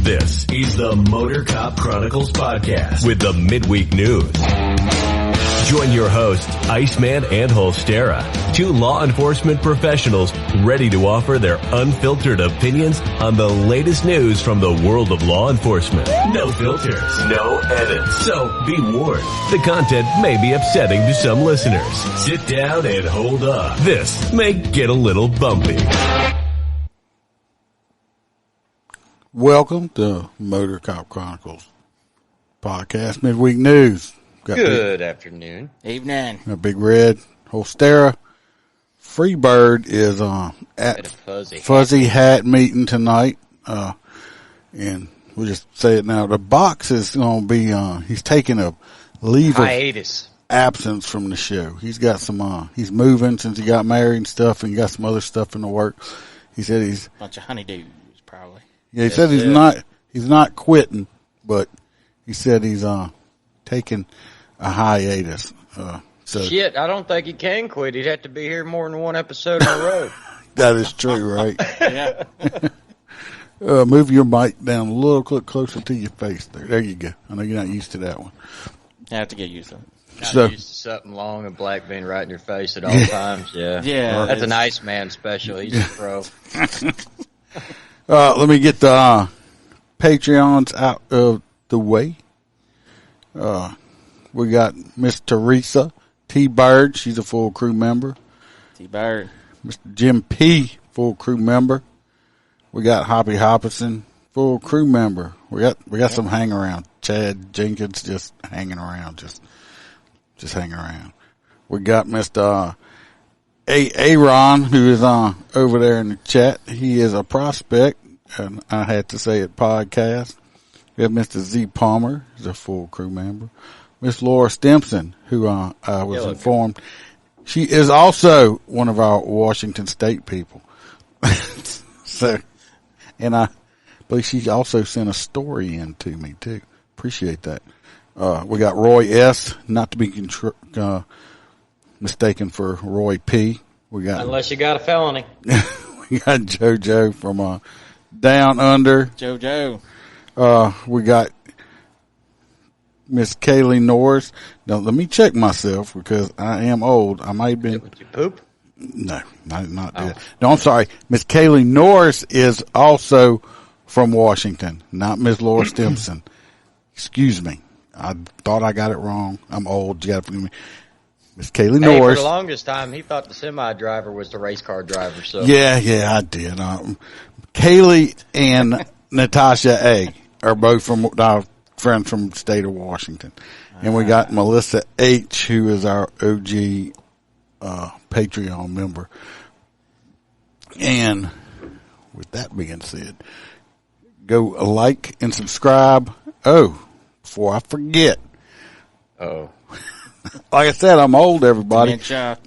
This is the Motor Cop Chronicles podcast with the midweek news. Join your hosts, Iceman and Holstera, two law enforcement professionals ready to offer their unfiltered opinions on the latest news from the world of law enforcement. No filters, no edits. So be warned, the content may be upsetting to some listeners. Sit down and hold up. This may get a little bumpy. Welcome to Motor Cop Chronicles podcast, midweek news. Good afternoon. Evening. A Big Red, Holstera. Freebird is at Fuzzy Hat meeting tonight. And we'll just say it now. The box is going to be, he's taking a leave hiatus. Of absence from the show. He's got some, he's moving since he got married and stuff, and he got some other stuff in the work. He said he's bunch of honeydews, probably. Yeah, he said he's not quitting, but he said he's taking a hiatus. Shit, I don't think he can quit. He'd have to be here more than one episode in a row. That is true, right? Yeah. Move your mic down a little closer to your face there. There you go. I know you're not used to that one. You have to get used to it. Not used to something long and black being right in your face at all times. Yeah. Yeah. That's an Iceman special. He's a pro. Let me get the Patreons out of the way. We got Miss Teresa T-Bird. She's a full crew member. T-Bird. Mr. Jim P., full crew member. We got Hoppy Hopperson, full crew member. We got some hang around. Chad Jenkins just hanging around, just hanging around. We got Mr. Aaron, who is over there in the chat. He is a prospect, and I had to say it podcast. We have Mr. Z Palmer, who's a full crew member. Miss Laura Stimson, who I was informed, she is also one of our Washington State people. So, and I believe she also sent a story in to me too. Appreciate that. We got Roy S., not to be mistaken for Roy P. We got unless you got a felony. We got JoJo from Down Under. JoJo. We got Miss Kaylee Norris. Now let me check myself because I am old. I might have been. Did you poop? No, not that. No, I'm sorry. Miss Kaylee Norris is also from Washington, not Miss Laura Stimson. Excuse me. I thought I got it wrong. I'm old. You got to forgive me. Miss Kaylee Norris. For the longest time, he thought the semi driver was the race car driver. So yeah, I did. Kaylee and Natasha A. are both from our friends from the state of Washington, and we got Melissa H., who is our OG Patreon member. And with that being said, go like and subscribe. Oh, before I forget. Oh. Like I said, I'm old, everybody. Dementia.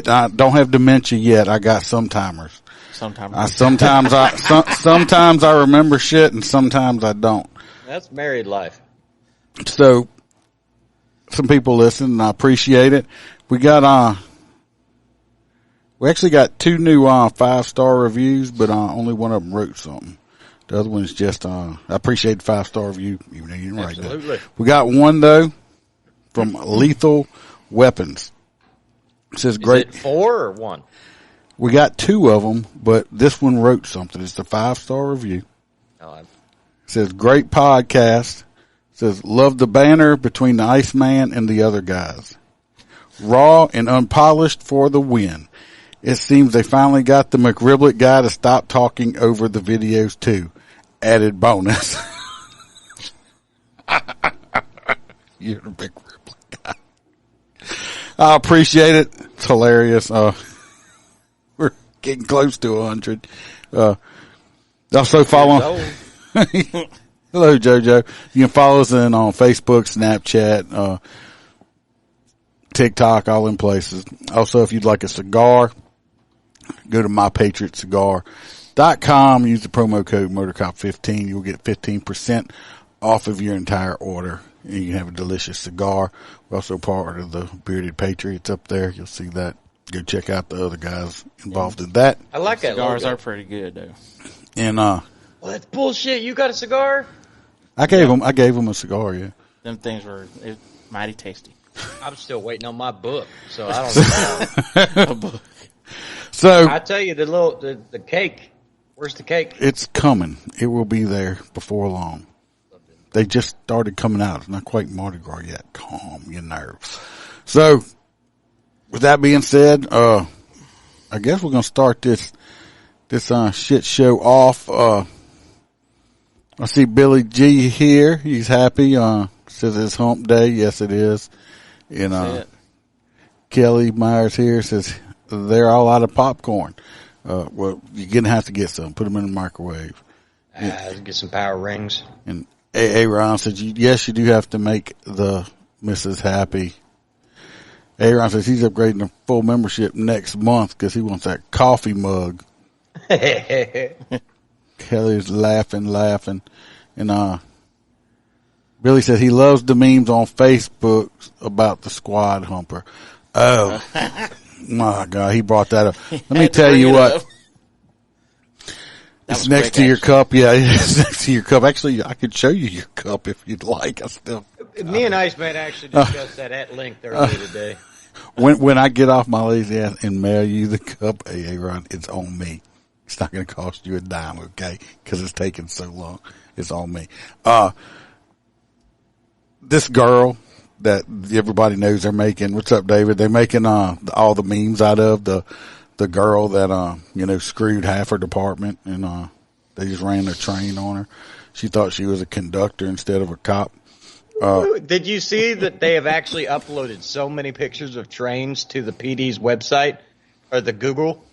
I don't have dementia yet. I got sometimers. Sometimes Sometimes I remember shit and sometimes I don't. That's married life. So, some people listen and I appreciate it. We actually got two new 5-star reviews, but only one of them wrote something. The other one is just, I appreciate the 5-star review, even though you didn't write that. We got one though from Lethal Weapons. It says great. Is it 4 or 1? We got two of them, but this one wrote something. It's the 5-star review. It says great podcast. It says love the banner between the Iceman and the other guys. Raw and unpolished for the win. It seems they finally got the McRiblet guy to stop talking over the videos too. Added bonus. You're the big Riblet guy. I appreciate it. It's hilarious. We're getting close to 100. Also follow. Hello, JoJo. You can follow us on Facebook, Snapchat, TikTok, all in places. Also, if you'd like a cigar, go to mypatriotcigar.com. Use the promo code MotorCop15. You'll get 15% off of your entire order. And you can have a delicious cigar. We're also part of the Bearded Patriots up there. You'll see that. Go check out the other guys involved in that. I like that cigars logo. are pretty good, though. And Well, that's bullshit. You got a cigar? I gave him a cigar. Yeah. Them things were mighty tasty. I'm still waiting on my book, so I don't know. So I tell you, the cake. Where's the cake? it's coming. It will be there before long. They just started coming out. It's not quite Mardi Gras yet. Calm your nerves. So, with that being said, I guess we're gonna start this shit show off. I see Billy G here. He's happy. Says it's hump day. Yes, it is. And Kelly Myers here says they're all out of popcorn. Well, you're gonna have to get some. Put them in the microwave. Get some power rings. And A. Ron says, yes, you do have to make the missus happy. A. Ron says he's upgrading to full membership next month because he wants that coffee mug. Kelly's laughing. And Billy said he loves the memes on Facebook about the squad humper. Oh, my God, he brought that up. Let me tell you what. It's next to your cup. Yeah, it's next to your cup. Actually, I could show you your cup if you'd like. Me and Iceman actually discussed that at length earlier today. When I get off my lazy ass and mail you the cup, Ron, it's on me. It's not going to cost you a dime, okay? Because it's taking so long. It's on me. This girl that everybody knows they're making. What's up, David? They're making all the memes out of the girl that screwed half her department, and they just ran their train on her. She thought she was a conductor instead of a cop. Did you see that they have actually uploaded so many pictures of trains to the PD's website or the Google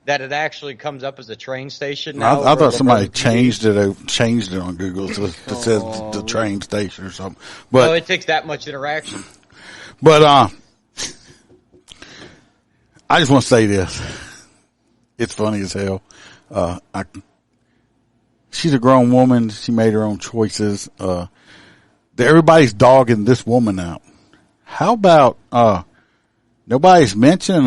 that it actually comes up as a train station now? I thought somebody changed it on Google to it says the train station or something. But it takes that much interaction. But I just want to say this. It's funny as hell. She's a grown woman. She made her own choices. Everybody's dogging this woman out. How about nobody's mentioning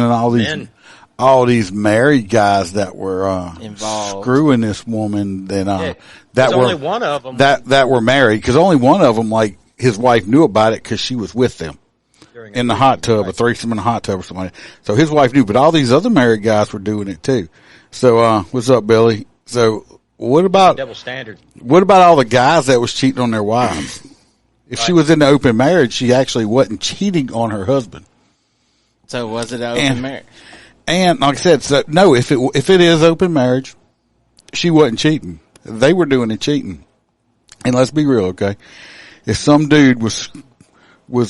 all these married guys that were involved, screwing this woman? That were only one of them that were married, because only one of them, like his wife, knew about it because she was with them in the hot tub, a threesome in the hot tub or something like that. So his wife knew, but all these other married guys were doing it too. So what's up, Billy? So what about double standard? What about all the guys that was cheating on their wives? If she was in an open marriage, she actually wasn't cheating on her husband. So was it an open marriage? And like I said, so no, if it is open marriage, she wasn't cheating. They were doing the cheating. And let's be real, okay? If some dude was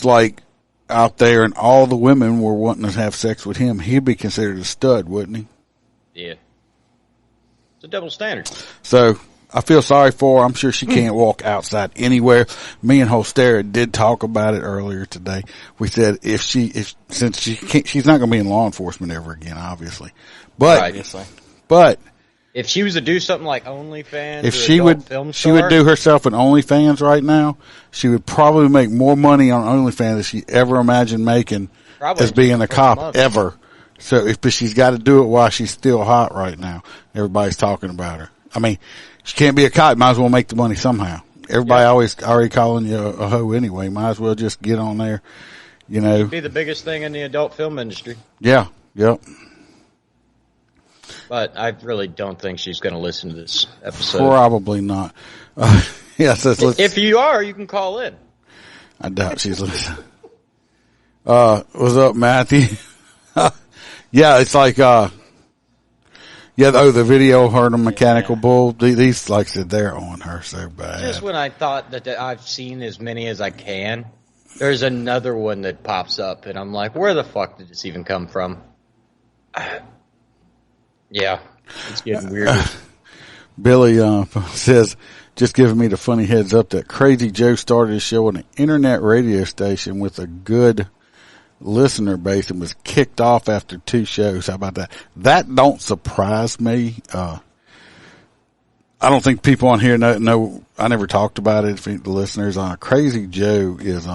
like out there and all the women were wanting to have sex with him, he'd be considered a stud, wouldn't he? Yeah. It's a double standard. So I feel sorry for her. I'm sure she can't walk outside anywhere. Me and Holstera did talk about it earlier today. We said since she's not going to be in law enforcement ever again, obviously. But if she was to do something like OnlyFans, if she would do herself an OnlyFans right now, she would probably make more money on OnlyFans than she ever imagined making as being a cop ever. So but she's got to do it while she's still hot right now. Everybody's talking about her. I mean, she can't be a cop. Might as well make the money somehow. Everybody always already calling you a hoe anyway. Might as well just get on there, It'd be the biggest thing in the adult film industry. Yeah. Yep. But I really don't think she's going to listen to this episode. Probably not. If you are, you can call in. I doubt she's listening. What's up, Matthew? Yeah, it's like, the video of her and the mechanical bull. These, like I said, they're on her so bad. Just when I thought that I've seen as many as I can, there's another one that pops up, and I'm like, where the fuck did this even come from? Yeah, it's getting weird. Billy says, just giving me the funny heads up that Crazy Joe started his show on an internet radio station with a good listener base and was kicked off after 2 shows. How about that? That don't surprise me. I don't think people on here know. I never talked about it. If the listeners on Crazy Joe is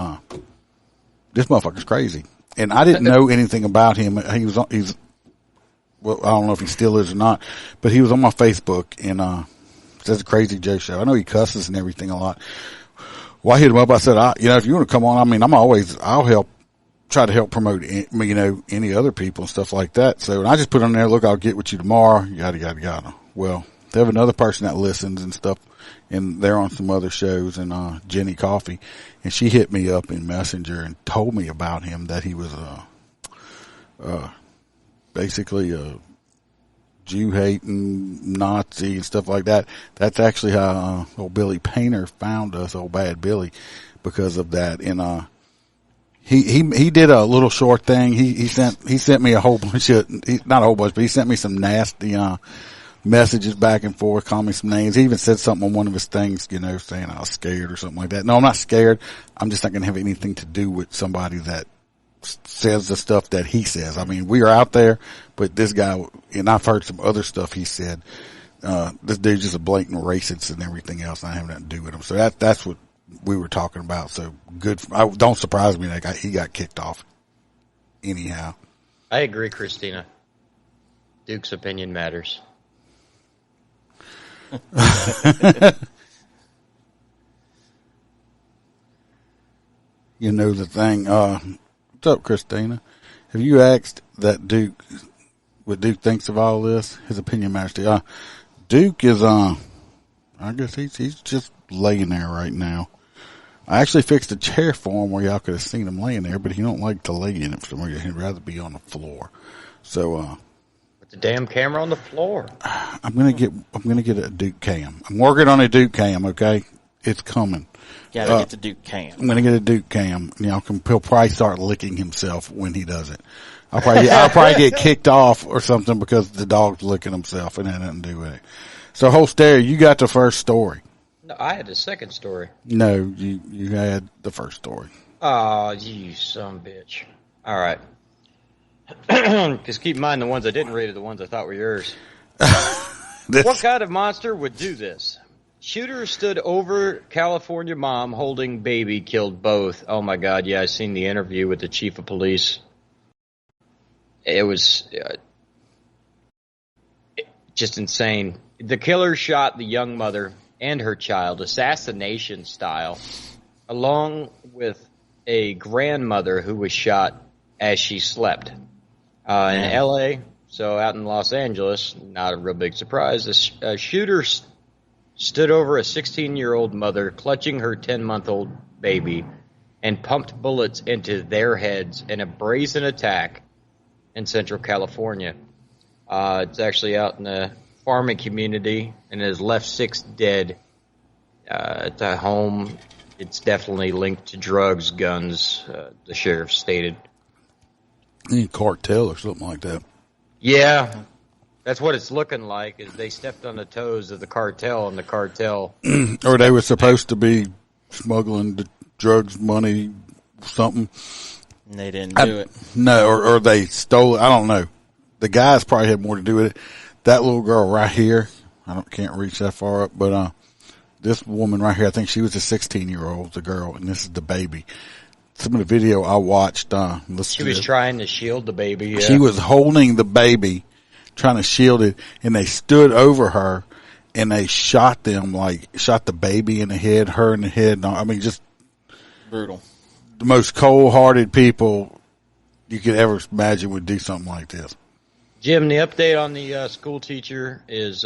this motherfucker's crazy, and I didn't know anything about him. Well, I don't know if he still is or not, but he was on my Facebook, and says the Crazy Joe Show. I know he cusses and everything a lot. Well, I hit him up. I said, if you want to come on, I mean, I'll try to help promote, any other people and stuff like that. So and I just put on there, look, I'll get with you tomorrow, yada, yada, yada. Well, they have another person that listens and stuff, and they're on some other shows, and Jenny Coffee, and she hit me up in Messenger and told me about him, that he was basically a Jew-hating Nazi and stuff like that. That's actually how old Billy Painter found us, old bad Billy, because of that. And he did a little short thing. He sent me a whole bunch of, not a whole bunch, but he sent me some nasty messages back and forth, called me some names. He even said something on one of his things, saying I was scared or something like that. No, I'm not scared. I'm just not going to have anything to do with somebody that says the stuff that he says. I mean, we are out there, but this guy, and I've heard some other stuff he said, this dude's just a blatant racist and everything else, and I have nothing to do with him. So that's what we were talking about. So good. Don't surprise me that he got kicked off anyhow. I agree, Christina. Duke's opinion matters. You know the thing. What's up, Christina? Have you asked that Duke what Duke thinks of all this? His opinion matters to you. Duke is I guess he's just laying there right now. I actually fixed a chair for him where y'all could have seen him laying there, but he don't like to lay in it for some reason. He'd rather be on the floor. So with the damn camera on the floor. I'm gonna get a Duke cam. I'm working on a Duke cam. Okay, it's coming. Gotta get the Duke cam. I'm gonna get a Duke cam. He'll probably start licking himself when he does it. I'll probably get kicked off or something because the dog's licking himself and it had nothing to do with it. So, Holster, you got the first story. No, I had the second story. No, you had the first story. Oh, you son of a bitch. All right. Because keep in mind, the ones I didn't read are the ones I thought were yours. What kind of monster would do this? Shooter stood over California mom holding baby, killed both. Oh, my God. Yeah, I seen the interview with the chief of police. It was just insane. The killer shot the young mother and her child, assassination style, along with a grandmother who was shot as she slept. In L.A., so out in Los Angeles, not a real big surprise, a shooter stood over a 16-year-old mother clutching her 10-month-old baby and pumped bullets into their heads in a brazen attack in Central California. It's actually out in the farming community and has left 6 dead. At a home, it's definitely linked to drugs, guns, the sheriff stated. Any cartel or something like that. Yeah, that's what it's looking like, is they stepped on the toes of the cartel, and the cartel... or they were supposed to be smuggling the drugs, money, something. And they didn't do it. No, or they stole it. I don't know. The guys probably had more to do with it. That little girl right here, can't reach that far up, but this woman right here, I think she was a 16-year-old, the girl, and this is the baby. Some of the video I watched, she was trying to shield the baby. Yeah. She was holding the baby, trying to shield it, and they stood over her, and they shot the baby in the head, her in the head. I mean, just brutal. The most cold-hearted people you could ever imagine would do something like this. Jim, the update on the school teacher is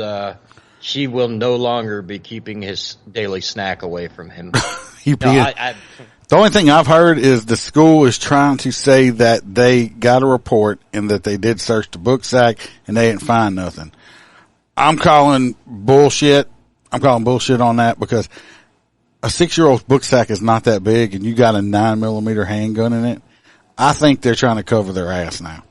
she will no longer be keeping his daily snack away from him. The only thing I've heard is the school is trying to say that they got a report and that they did search the book sack and they didn't find nothing. I'm calling bullshit. on that because a 6-year-old's book sack is not that big and you got a 9mm handgun in it. I think they're trying to cover their ass now.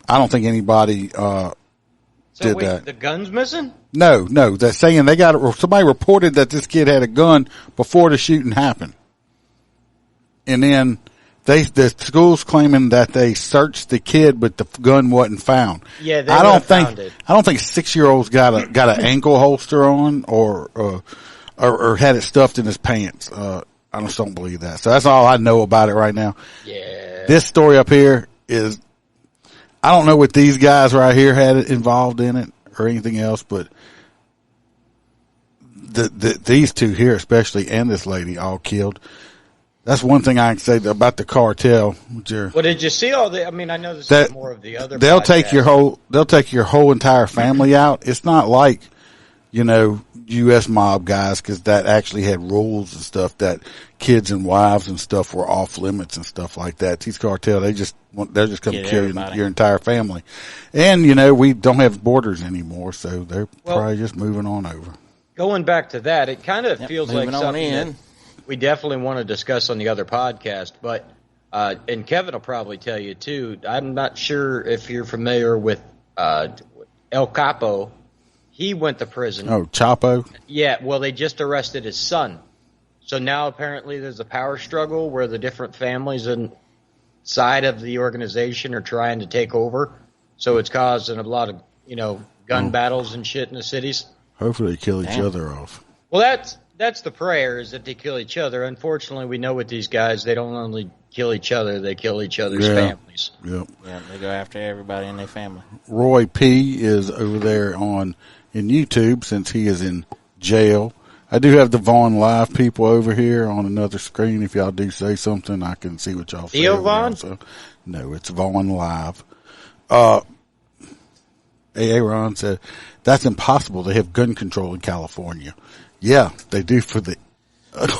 I don't think anybody did wait, that. The gun's missing? No. They're saying somebody reported that this kid had a gun before the shooting happened. And then the school's claiming that they searched the kid, but the gun wasn't found. Yeah, they found it. I don't think a 6-year-old's got an ankle holster on or had it stuffed in his pants. I just don't believe that. So that's all I know about it right now. Yeah. This story up here is, I don't know what these guys right here had involved in it or anything else, but these two here, especially, and this lady, all killed. That's one thing I can say about the cartel. Well, did you see all the? I mean, I know this is more of the other. They'll take your whole entire family out. It's not like, U.S. mob guys, because that actually had rules and stuff that kids and wives and stuff were off limits and stuff like that. These cartel, they're just going to kill your entire family. And, we don't have borders anymore, so they're probably just moving on over. Going back to that, it kind of feels like something that we definitely want to discuss on the other podcast, but and Kevin will probably tell you too. I'm not sure if you're familiar with El Capo. He went to prison. Oh, Chapo? Yeah, well, they just arrested his son. So now apparently there's a power struggle where the different families inside of the organization are trying to take over. So it's causing a lot of, gun battles and shit in the cities. Hopefully they kill each other off. Well, that's the prayer, is that they kill each other. Unfortunately, we know with these guys, they don't only kill each other, they kill each other's families. Yep. Yeah, they go after everybody in their family. Roy P. is over there in YouTube since he is in jail. I do have the Vaughn Live people over here on another screen. If y'all do say something, I can see what y'all say. Theo Vaughn? No, it's Vaughn Live. Aaron said, that's impossible. They have gun control in California. Yeah, they do for the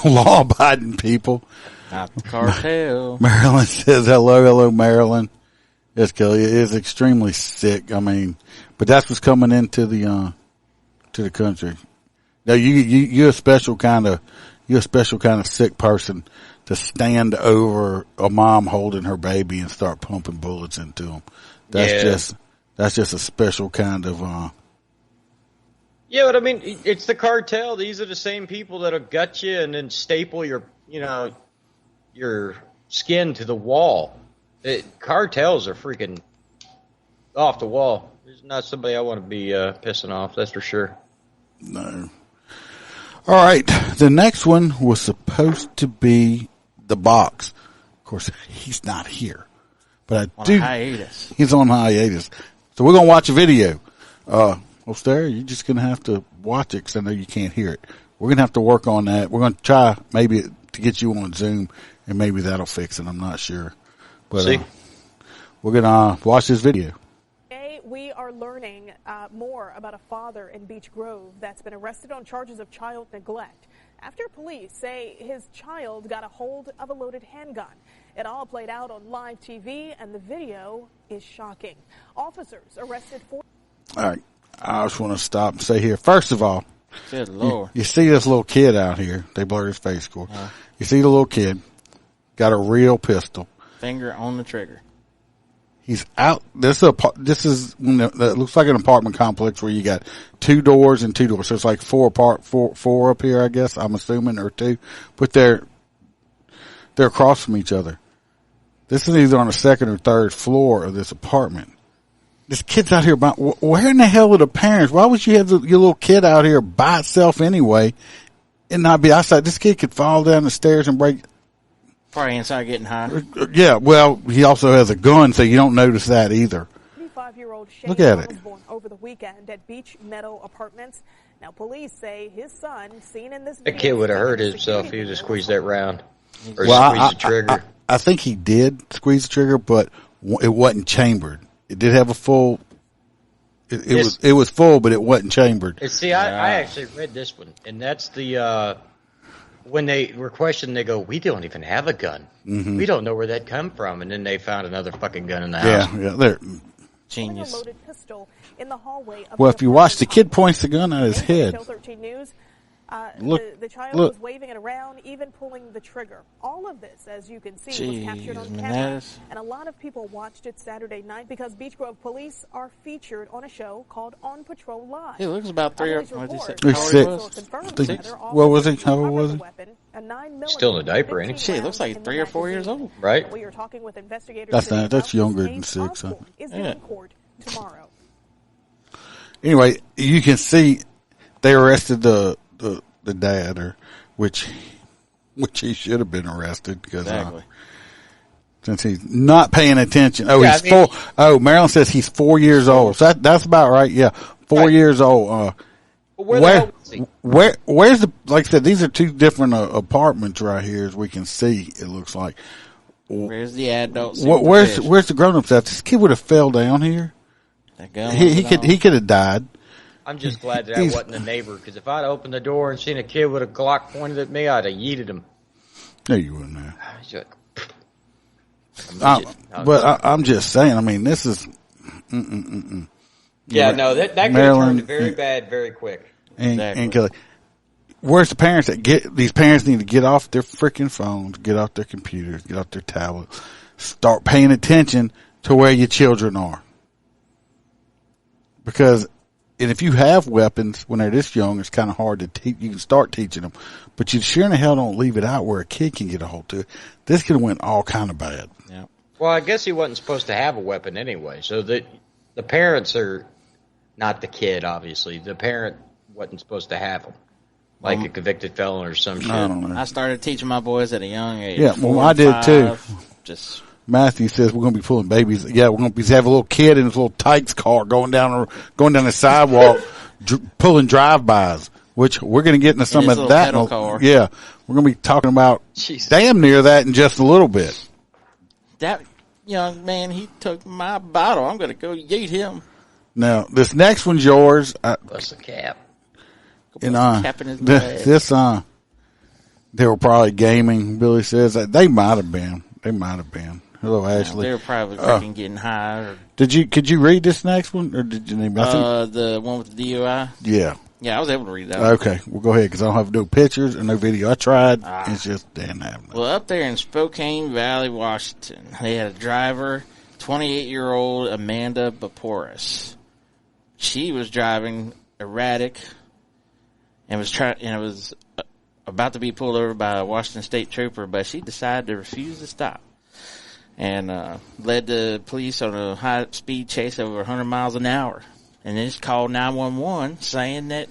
law-abiding people. Not the cartel. Marilyn says, hello, Marilyn. Yes, Kelly, it is extremely sick. I mean, but that's what's coming into the country. Now, you're a special kind of sick person to stand over a mom holding her baby and start pumping bullets into them. That's just a special kind of. Yeah, but I mean, it's the cartel. These are the same people that'll gut you and then staple your skin to the wall. Cartels are freaking off the wall. There's not somebody I want to be pissing off, that's for sure. No. All right. The next one was supposed to be the box. Of course, he's not here. But hiatus. He's on hiatus. So we're going to watch a video. Stare, you're just going to have to watch it because I know you can't hear it. We're going to have to work on that. We're going to try maybe to get you on Zoom, and maybe that'll fix it. I'm not sure. But we're going to watch this video. Today, we are learning more about a father in Beech Grove that's been arrested on charges of child neglect after police say his child got a hold of a loaded handgun. It all played out on live TV, and the video is shocking. Officers arrested for... All right. I just want to stop and say here, first of all, good Lord. You see this little kid out here. They blurred his face, score. You see the little kid, got a real pistol. Finger on the trigger. He's out. This is it looks like an apartment complex where you got 2 doors and 2 doors. So it's like 4 up here, I guess, I'm assuming, or 2. But they're across from each other. This is either on the 2nd or 3rd floor of this apartment. This kid's out here where in the hell are the parents? Why would you have your little kid out here by itself anyway and not be outside? This kid could fall down the stairs and break. Probably inside getting high. Yeah, well, he also has a gun, so you don't notice that either. 35-year-old Shane Look at it. was born over the weekend at Beach Meadow Apartments. Now, police say his son, seen in this video... That kid would have hurt himself if he would have squeezed that round. Or squeezed the trigger. I think he did squeeze the trigger, but it wasn't chambered. It did have a full. It was full, but it wasn't chambered. See, I actually read this one, and that's the when they were questioned, they go, "We don't even have a gun. Mm-hmm. We don't know where that come from." And then they found another fucking gun in the house. Yeah, they're genius. A loaded pistol in the hallway of well, if you watch, the kid points the gun at his head. 13 News. The child look. was waving it around, even pulling the trigger. All of this, as you can see, was captured on camera. And a lot of people watched it Saturday night because Beech Grove police are featured on a show called On Patrol Live. It looks about 3 or 4. What was he? How old was he? Still in a diaper, ain't he? Shit, it looks like 3 or 4 years old. Right? We are talking with investigators. That's younger than 6. Huh? Is in court tomorrow. Anyway, you can see they arrested the dad, which he should have been arrested because since he's not paying attention. Oh, he's 4. Oh, Marilyn says he's 4 years old. So that's about right. Yeah, 4 years old. But where the hell was he? Where's the, like I said, these are two different apartments right here as we can see, it looks like. Where's the adults? Where's the grown-ups at? This kid would have fell down here. He could have died. I'm just glad that I wasn't the neighbor, because if I'd opened the door and seen a kid with a Glock pointed at me, I'd have yeeted him. No, you wouldn't have. I'm just saying, I mean, this is... Yeah, no, that could have turned very bad very quick. And Kelly, where's the parents that these parents need to get off their freaking phones, get off their computers, get off their tablets, start paying attention to where your children are. Because, and if you have weapons when they're this young, it's kind of hard to teach. You can start teaching them, but you sure in the hell don't leave it out where a kid can get a hold to it. This could have went all kind of bad. Yeah. Well, I guess he wasn't supposed to have a weapon anyway, so the parents are not the kid, obviously. The parent wasn't supposed to have them, like a convicted felon or some shit. I don't know. I started teaching my boys at a young age. Yeah, well, I did too. Just Matthew says we're going to be pulling babies. Yeah, we're going to have a little kid in his little Tykes car going down the sidewalk, pulling drive-bys, which we're going to get into some of that. Yeah, we're going to be talking about damn near that in just a little bit. That young man, he took my bottle. I'm going to go yeet him. Now, this next one's yours. Bust a cap. And they were probably gaming. Billy says they might have been. Hello, Ashley. They were probably freaking getting high. Could you read this next one, or did you name it? The one with the DUI. Yeah. Yeah, I was able to read that. Okay, well, go ahead, because I don't have no pictures and no video. I tried. It's just didn't happen. Well, up there in Spokane Valley, Washington, they had a driver, 28-year-old Amanda Baporis. She was driving erratic and was about to be pulled over by a Washington State trooper, but she decided to refuse to stop and led the police on a high-speed chase over 100 miles an hour. And then she called 911 saying that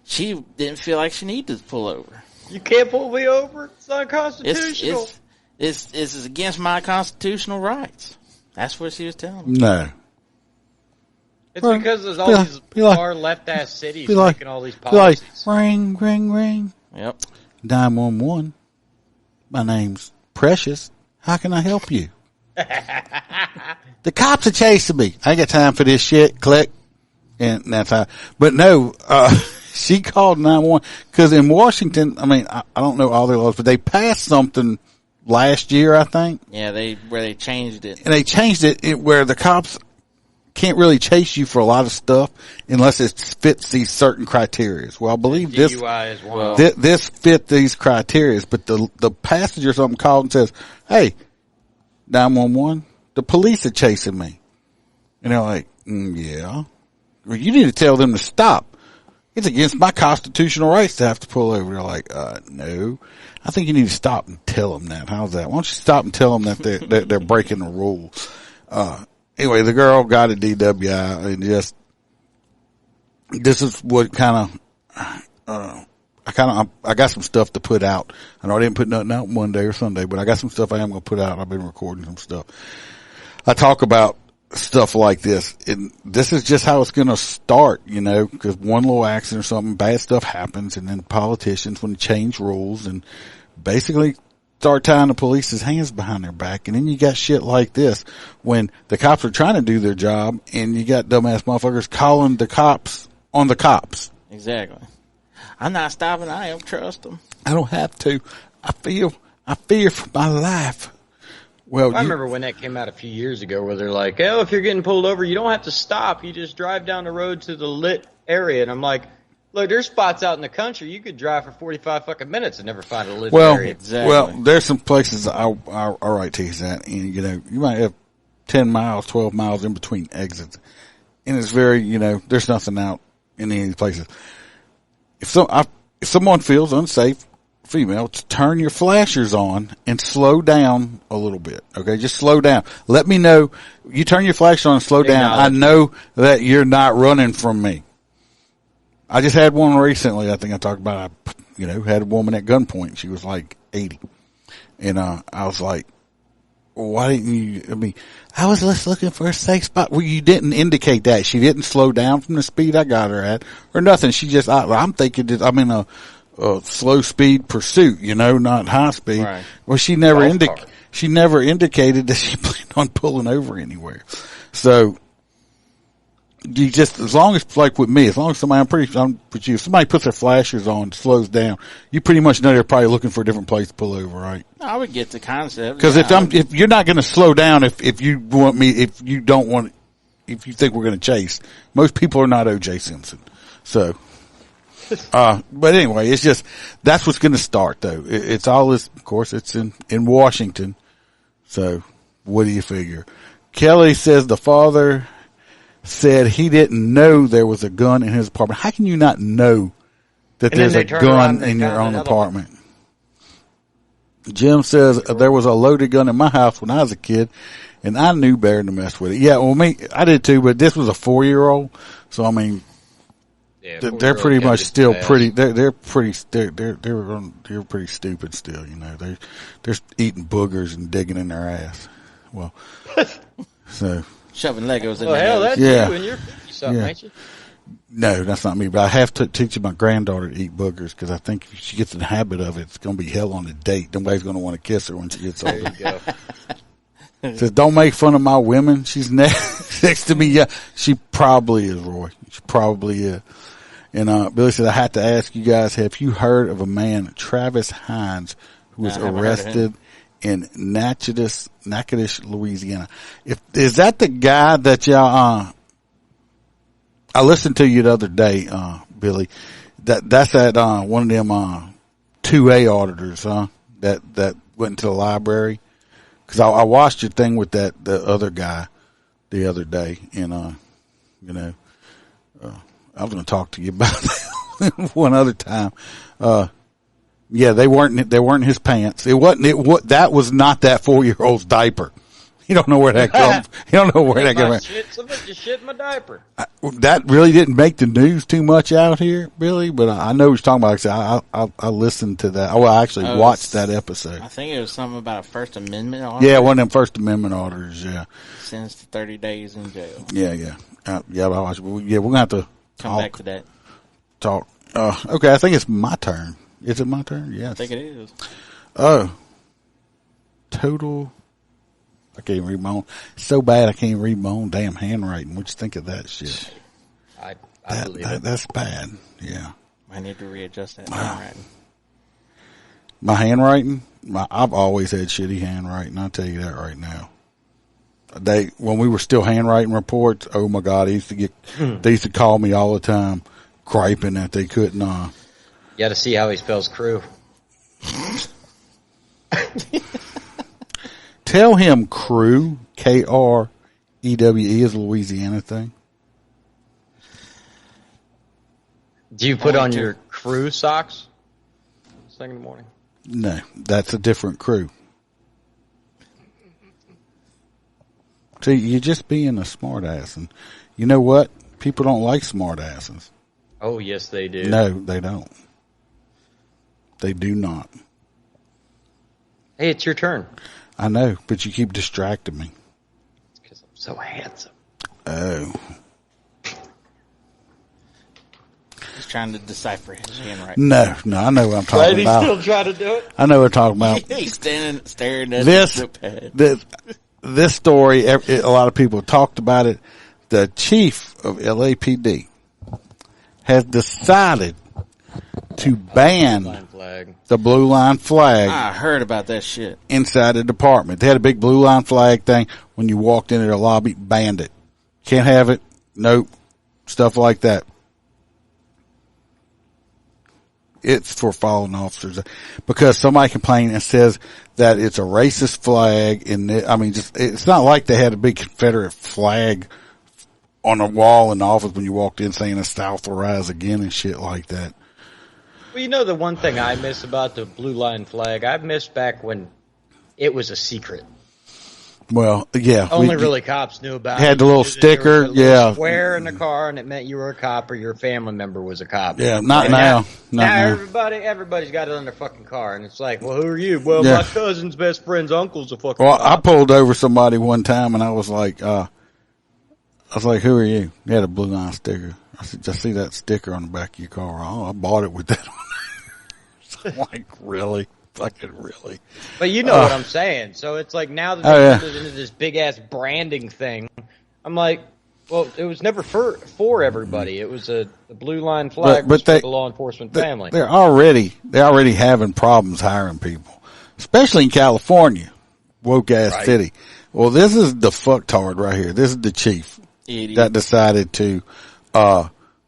she didn't feel like she needed to pull over. You can't pull me over? It's unconstitutional. This is against my constitutional rights. That's what she was telling me. No. It's because there's all these far left-ass cities making all these policies. Ring, ring, ring. Yep. 911. My name's Precious. How can I help you? The cops are chasing me. I ain't got time for this shit. Click. And that's how. But no, she called 911 because in Washington, I mean, I don't know all their laws, but they passed something last year, I think. Yeah, where they changed it. And they changed it where the cops can't really chase you for a lot of stuff unless it fits these certain criteria. Well, I believe this fit these criteria, but the passenger or something called and says, "Hey, 911, the police are chasing me." And they're like, "Yeah. Well, you need to tell them to stop. It's against my constitutional rights to have to pull over." They're like, "No. I think you need to stop and tell them that. How's that? Why don't you stop and tell them that they're breaking the rules?" Anyway, the girl got a DWI and this is what I got some stuff to put out. I know I didn't put nothing out Monday or Sunday, but I got some stuff I am going to put out. I've been recording some stuff. I talk about stuff like this, and this is just how it's going to start, because one little accident or something, bad stuff happens, and then politicians want to change rules and basically start tying the police's hands behind their back. And then you got shit like this when the cops are trying to do their job, and you got dumbass motherfuckers calling the cops on the cops. Exactly. I'm not stopping. I don't trust them. I don't have to. I fear for my life. Well, I remember when that came out a few years ago where they're like, "Oh, if you're getting pulled over, you don't have to stop. You just drive down the road to the lit area." And I'm like, look, there's spots out in the country you could drive for 45 fucking minutes and never find a lit area. Exactly. Well, there's some places I write to you at, and you might have 10 miles, 12 miles in between exits. And it's very, there's nothing out in any of these places. If someone feels unsafe, female, turn your flashers on and slow down a little bit. Okay, just slow down. Let me know. You turn your flashers on and slow down. I know that you're not running from me. I just had one recently. I think I talked about. Had a woman at gunpoint. She was like 80, and I was like, why didn't you, I mean, I was just looking for a safe spot. Well, you didn't indicate that. She didn't slow down from the speed I got her at or nothing. She just, I'm thinking that I'm in a slow speed pursuit, not high speed. Right. Well, she never indicated that she planned on pulling over anywhere. So, you just, as long as, like with me, as long as if somebody puts their flashers on, slows down, you pretty much know they're probably looking for a different place to pull over, right? I would get the concept. Because if you're not going to slow down, if you think we're going to chase, most people are not O.J. Simpson. So, but anyway, it's just, that's what's going to start though. It's all this, of course, it's in Washington. So, what do you figure? Kelly says the father said he didn't know there was a gun in his apartment. How can you not know that there's a gun in your own apartment? Jim says there was a loaded gun in my house when I was a kid, and I knew better to mess with it. Yeah, well, I did too, but this was a 4-year-old, so I mean, they're pretty much still pretty. They're pretty stupid still. They're eating boogers and digging in their ass. Well, so. Shoving Legos in well, hell, that's you and you're 50-something, ain't you? No, that's not me, but I have to teach my granddaughter to eat boogers because I think if she gets in the habit of it, it's going to be hell on a date. Nobody's going to want to kiss her when she gets older. There you go. Says, don't make fun of my women. She's next to me. Yeah, she probably is, Roy. She probably is. And Billy said, I had to ask you guys, have you heard of a man, Travis Hines, who was arrested in Natchitoches, Louisiana? Is that the guy that y'all, I listened to you the other day, Billy. That's that, one of them, 2A auditors, that went into the library. Cause I watched your thing with the other guy the other day and, I was going to talk to you about that one other time. Yeah, they weren't his pants. That was not that 4-year-old's diaper. You don't know where that comes. You don't know where that comes from. Somebody just shit in my diaper. That really didn't make the news too much out here, Billy, but I know what you're talking about. Like I said, I listened to that. Well, I actually watched that episode. I think it was something about a First Amendment auditor. Yeah, one of them First Amendment auditors, yeah. Sentenced to 30 days in jail. Yeah. Yeah, I watched, we're going to have to come back to that. Talk. Okay, I think it's my turn. Is it my turn? Yes. I think it is. Oh. Total. I can't read my own. So bad I can't read my own damn handwriting. What you think of that shit? I believe it. That's bad. Yeah. I need to readjust that handwriting. My handwriting? I've always had shitty handwriting. I'll tell you that right now. When we were still handwriting reports, oh my God, they used to call me all the time, griping that they couldn't, You got to see how he spells crew. Tell him crew, Krewe, is a Louisiana thing. Do you put on your crew socks? 2 in the morning? No, that's a different crew. See, you're just being a smart ass. And you know what? People don't like smart asses. Oh, yes, they do. No, they don't. They do not. Hey, it's your turn. I know, but you keep distracting me. It's because I'm so handsome. Oh. He's trying to decipher his handwriting. No, I know what I'm talking about. He's still trying to do it? I know what I'm talking about. He's staring at his notepad. This story, a lot of people talked about it. The chief of LAPD has decided to ban the blue line flag. I heard about that shit. Inside the department. They had a big blue line flag thing. When you walked into their lobby, banned it. Can't have it. Nope. Stuff like that. It's for fallen officers. Because somebody complained and says that it's a racist flag. And it's not like they had a big Confederate flag on a wall in the office when you walked in saying the South will rise again and shit like that. Well, the one thing I miss about the blue line flag, I miss back when it was a secret. Well, yeah. Only really cops knew about it. Had the little sticker, square in the car, and it meant you were a cop or your family member was a cop. Yeah, not now. everybody's got it on their fucking car, and it's like, well, who are you? Well, my cousin's best friend's uncle's a fucking. Well, cop. I pulled over somebody one time, and I was like, who are you? He had a Blue Line sticker. I said, just see that sticker on the back of your car. Oh, I bought it with that on there. So I'm like, really? Fucking really? But you know what I'm saying. So it's like now that they put it into this big ass branding thing, I'm like, well, it was never for everybody. It was the Blue Line flag was for the law enforcement family. They're already having problems hiring people, especially in California, woke ass city. Well, this is the fucktard right here. This is the chief that decided to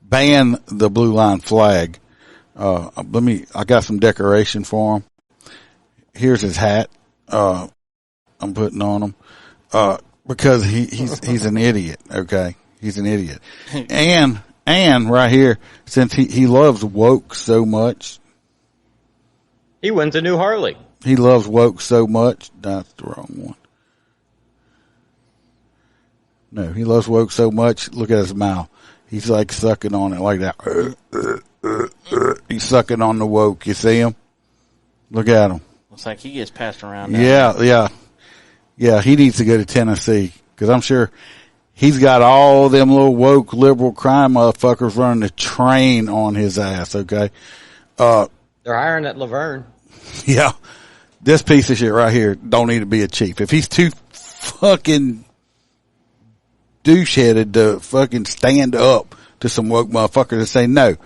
ban the Blue Line flag. I got some decoration for him. Here's his hat. I'm putting on him. Because he's an idiot. Okay. He's an idiot. And right here, since he loves woke so much. He went to New Harley. He loves woke so much. That's the wrong one. No, he loves woke so much. Look at his mouth. He's like sucking on it like that. He's sucking on the woke. You see him? Look at him. Looks like he gets passed around. Yeah, he needs to go to Tennessee because I'm sure he's got all them little woke liberal crime motherfuckers running the train on his ass. Okay. They're hiring at Laverne. Yeah. This piece of shit right here don't need to be a chief. If he's too fucking douche-headed to fucking stand up to some woke motherfucker to say, no,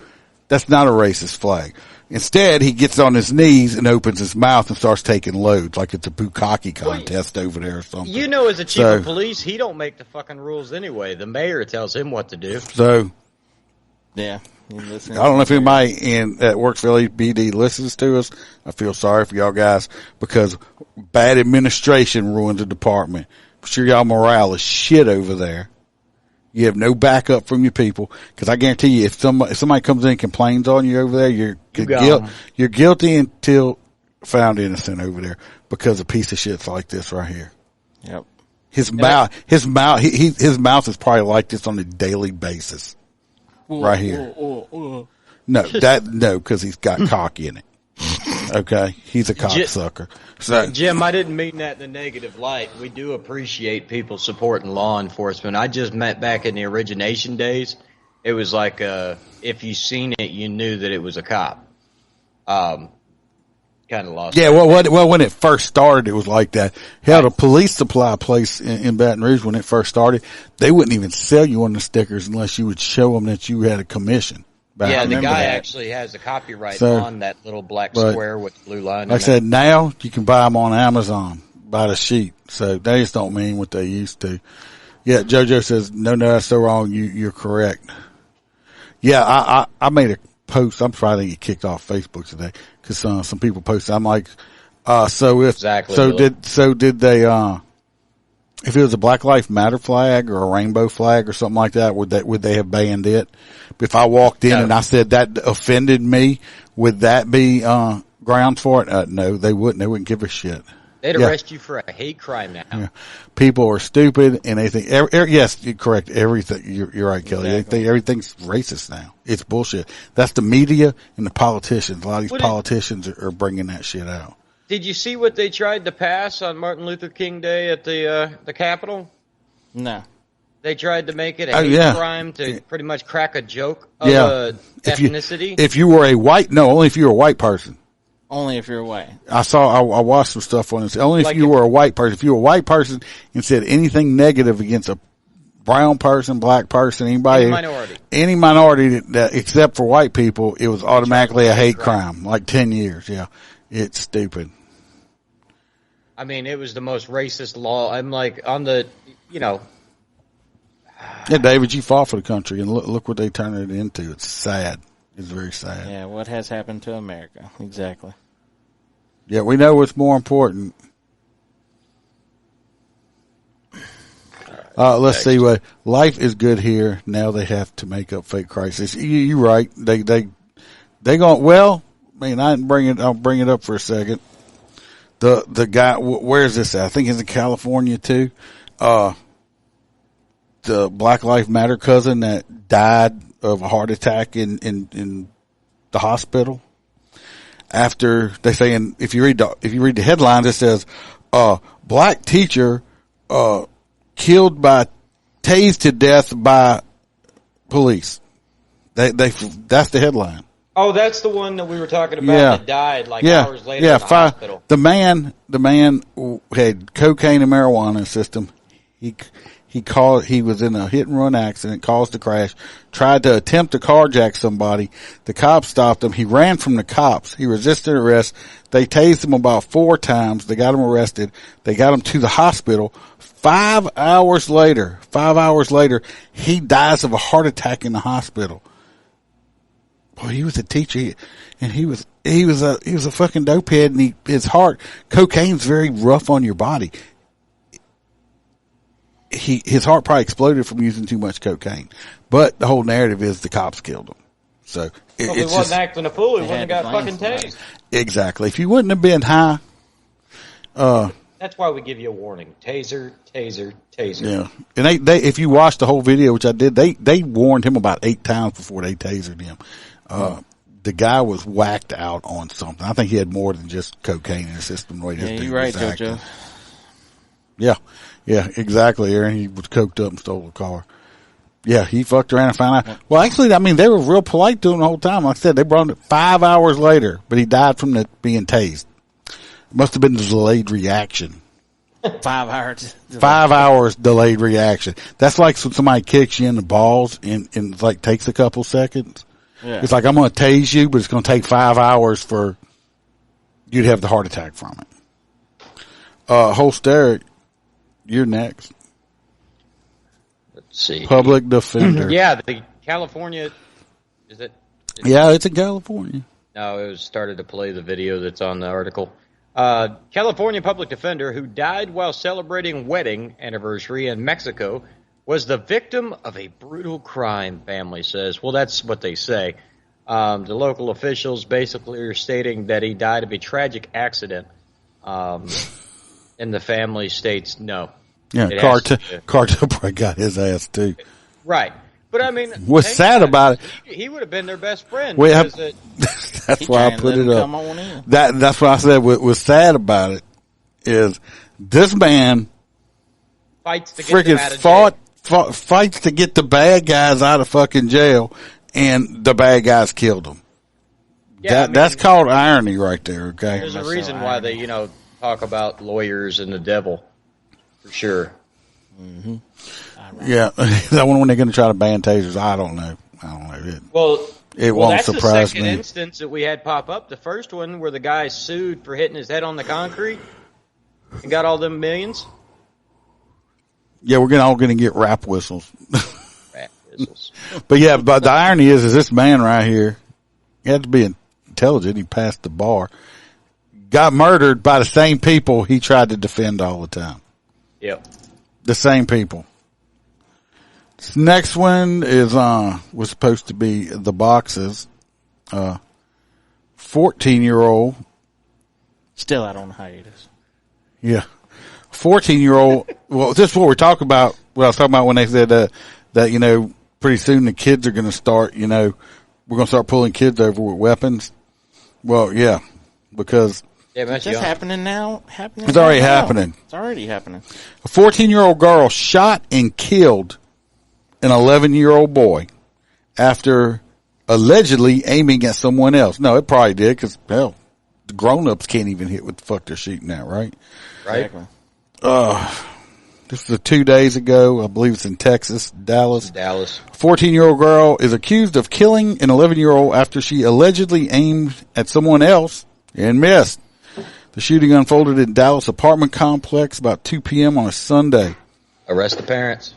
that's not a racist flag. Instead, he gets on his knees and opens his mouth and starts taking loads like it's a bukkake contest over there or something. You know, as a chief of police, he don't make the fucking rules anyway. The mayor tells him what to do. So, yeah. I don't know if anybody that works for LAPD listens to us. I feel sorry for y'all guys because bad administration ruins the department. I'm sure y'all morale is shit over there. You have no backup from your people because I guarantee you, if somebody comes in and complains on you over there, you're guilty until found innocent over there because of piece of shits like this right here. Yep. His mouth is probably like this on a daily basis. Right here. No, because he's got cock in it. Okay, he's a cocksucker. So, Jim, I didn't mean that in a negative light. We do appreciate people supporting law enforcement. I just meant back in the origination days, it was like if you seen it, you knew that it was a cop. Kind of lost. Yeah, well, when it first started, it was like that. Hell, the police supply place in Baton Rouge, when it first started, they wouldn't even sell you one of the stickers unless you would show them that you had a commission. Yeah, the guy actually has a copyright on that little black square with the blue line. Like I said, now you can buy them on Amazon by the sheet. So they just don't mean what they used to. Yeah, JoJo says, no, that's so wrong. You're correct. Yeah, I made a post. I'm trying to get kicked off Facebook today because some people posted. I'm like, did they? If it was a Black Lives Matter flag or a rainbow flag or something like that, would they have banned it? If I walked in and I said that offended me, would that be grounds for it? No, they wouldn't. They wouldn't give a shit. They'd arrest you for a hate crime now. Yeah. People are stupid and they think, yes, you're correct. Everything, you're right, Kelly. Exactly. They think everything's racist now. It's bullshit. That's the media and the politicians. A lot of these politicians are bringing that shit out. Did you see what they tried to pass on Martin Luther King Day at the Capitol? No. They tried to make it a hate crime to pretty much crack a joke of ethnicity. If you were only if you were a white person. Only if you're white. I watched some stuff on this. Only if you were a white person. If you were a white person and said anything negative against a brown person, black person, any minority that except for white people, it was automatically a hate crime. Like 10 years. Yeah. It's stupid. I mean, it was the most racist law. I'm like, on the, Yeah, David, you fought for the country, and look what they turned it into. It's sad. It's very sad. Yeah, what has happened to America? Exactly. Yeah, we know what's more important. Let's see what life is good here. Now they have to make up fake crisis. You're right. They going, well, I mean, I'll bring it up for a second. The guy, where's this at? I think it's in California too. The Black Lives Matter cousin that died of a heart attack in the hospital. After they saying, if you read the headlines, it says, black teacher, killed by, tased to death by police. That's the headline. Oh, that's the one that we were talking about that died hours later in the hospital. The man had cocaine and marijuana in his system. He was in a hit and run accident, caused the crash, tried to attempt to carjack somebody. The cops stopped him. He ran from the cops. He resisted arrest. They tased him about 4 times. They got him arrested. They got him to the hospital. 5 hours later, he dies of a heart attack in the hospital. Boy, he was a teacher, and he was a fucking dopehead, and his heart, cocaine's very rough on your body. His heart probably exploded from using too much cocaine. But the whole narrative is the cops killed him. So he wasn't acting a fool. He wouldn't have got fucking tased. Exactly. If you wouldn't have been high, that's why we give you a warning. Taser, taser, taser. Yeah. And they if you watch the whole video, which I did, they warned him about 8 times before they tasered him. The guy was whacked out on something. I think he had more than just cocaine in his system. Yeah, you're right, JoJo. Yeah, exactly, Aaron. He was coked up and stole a car. Yeah, he fucked around and found out. Well, actually, I mean, they were real polite to him the whole time. Like I said, they brought him 5 hours later, but he died from being tased. It must have been a delayed reaction. 5 hours. 5 hours delayed reaction. That's like when somebody kicks you in the balls and like takes a couple seconds. Yeah. It's like, I'm going to tase you, but it's going to take 5 hours for you to have the heart attack from it. Holster, you're next. Let's see. Public defender. Yeah, the California, is it? Yeah, it's in California. No, it was started to play the video that's on the article. California public defender who died while celebrating wedding anniversary in Mexico was the victim of a brutal crime, family says. Well, that's what they say. The local officials basically are stating that he died of a tragic accident. And the family states no. Yeah, Carter probably got his ass too. Right. But I mean, what's sad about it? He would have been their best friend. That's why I put it up. That's what I said. What's sad about it is this man fights to get them out of jail. Fights to get the bad guys out of fucking jail, and the bad guys killed him. Yeah, that's called irony right there. Okay, there's a reason why they talk about lawyers and the devil, for sure. Mm-hmm. Yeah, that one when they're going to try to ban tasers, I don't know. It won't that's surprise the second instance that we had pop up. The first one where the guy sued for hitting his head on the concrete and got all them millions. Yeah, we're all going to get rap whistles. Rap whistles. But the irony is this man right here, he had to be intelligent. He passed the bar. Got murdered by the same people he tried to defend all the time. Yep. The same people. This next one is was supposed to be the boxes. 14-year-old. Still out on hiatus. Yeah. 14-year-old. Well, this is what we're talking about. What I was talking about when they said that pretty soon the kids are going to start. We're going to start pulling kids over with weapons. Well, yeah, because it's just happening now. It's already happening. It's already happening. A 14-year-old girl shot and killed an 11-year-old boy after allegedly aiming at someone else. No, it probably did because hell, the grown-ups can't even hit what the fuck they're shooting at, right? Right. This was 2 days ago. I believe it's in Texas, Dallas. A 14-year-old girl is accused of killing an 11-year-old after she allegedly aimed at someone else and missed. The shooting unfolded in Dallas apartment complex about 2 p.m. on a Sunday. Arrest the parents.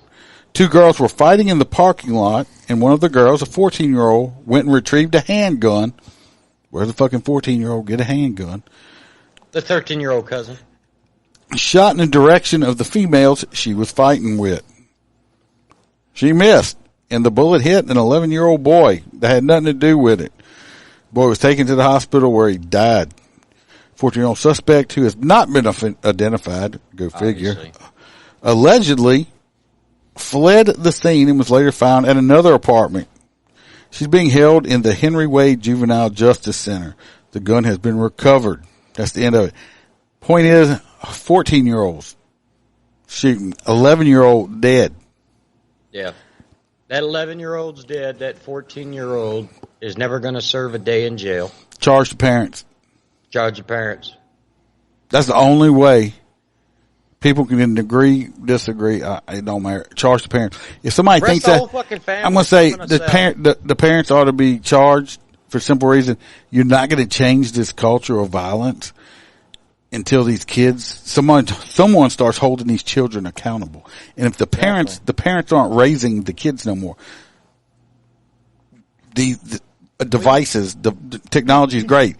2 girls were fighting in the parking lot, and one of the girls, a 14-year-old, went and retrieved a handgun. Where the fucking 14-year-old get a handgun? The 13-year-old cousin. Shot in the direction of the females she was fighting with. She missed, and the bullet hit an 11-year-old boy that had nothing to do with it. The boy was taken to the hospital where he died. 14-year-old suspect who has not been identified, go figure, allegedly fled the scene and was later found at another apartment. She's being held in the Henry Wade Juvenile Justice Center. The gun has been recovered. That's the end of it. Point is, 14-year-olds shooting, 11-year-old dead. Yeah. That 11-year-old's dead. That 14-year-old is never going to serve a day in jail. Charge the parents. Charge the parents. That's the only way. People can agree, disagree. It don't matter. Charge the parents. If somebody thinks the that, whole fucking family, I'm going to say the parents ought to be charged for simple reason. You're not going to change this culture of violence until these kids, someone starts holding these children accountable. And if the parents aren't raising the kids no more, the devices, the technology is great.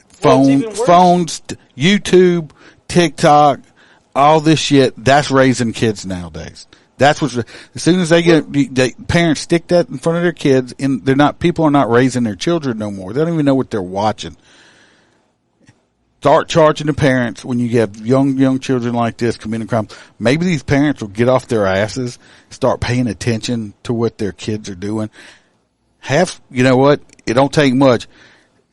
Phones, YouTube, TikTok, all this shit, that's raising kids nowadays. That's what's, as soon as parents stick that in front of their kids, and people are not raising their children no more. They don't even know what they're watching. Start charging the parents when you have young children like this committing crime. Maybe these parents will get off their asses, start paying attention to what their kids are doing. You know what? It don't take much.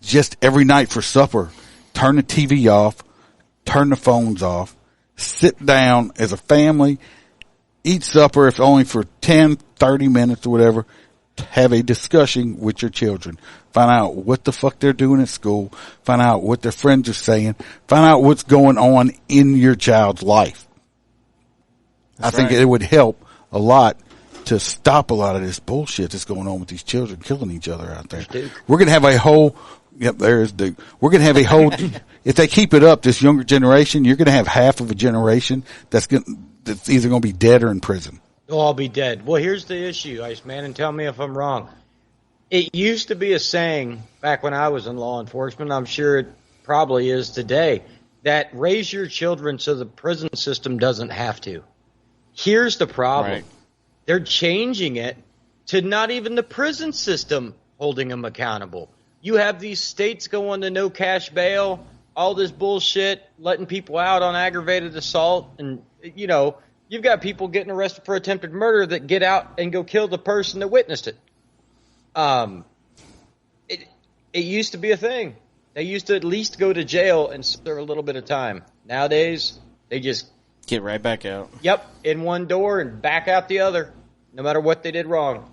Just every night for supper, turn the TV off, turn the phones off, sit down as a family, eat supper if only for 10, 30 minutes or whatever. Have a discussion with your children. Find out what the fuck they're doing at school. Find out what their friends are saying. Find out what's going on in your child's life. I think it would help a lot to stop a lot of this bullshit that's going on with these children killing each other out there. We're going to have a whole, there's Duke. We're going to have a whole, if they keep it up, this younger generation, you're going to have half of a generation that's either going to be dead or in prison. They'll all be dead. Well, here's the issue, Iceman, and tell me if I'm wrong. It used to be a saying back when I was in law enforcement, I'm sure it probably is today, that raise your children so the prison system doesn't have to. Here's the problem. Right. They're changing it to not even the prison system holding them accountable. You have these states going to no cash bail, all this bullshit, letting people out on aggravated assault, and, you've got people getting arrested for attempted murder that get out and go kill the person that witnessed it. It used to be a thing. They used to at least go to jail and serve a little bit of time. Nowadays, they just get right back out. Yep, in one door and back out the other, no matter what they did wrong.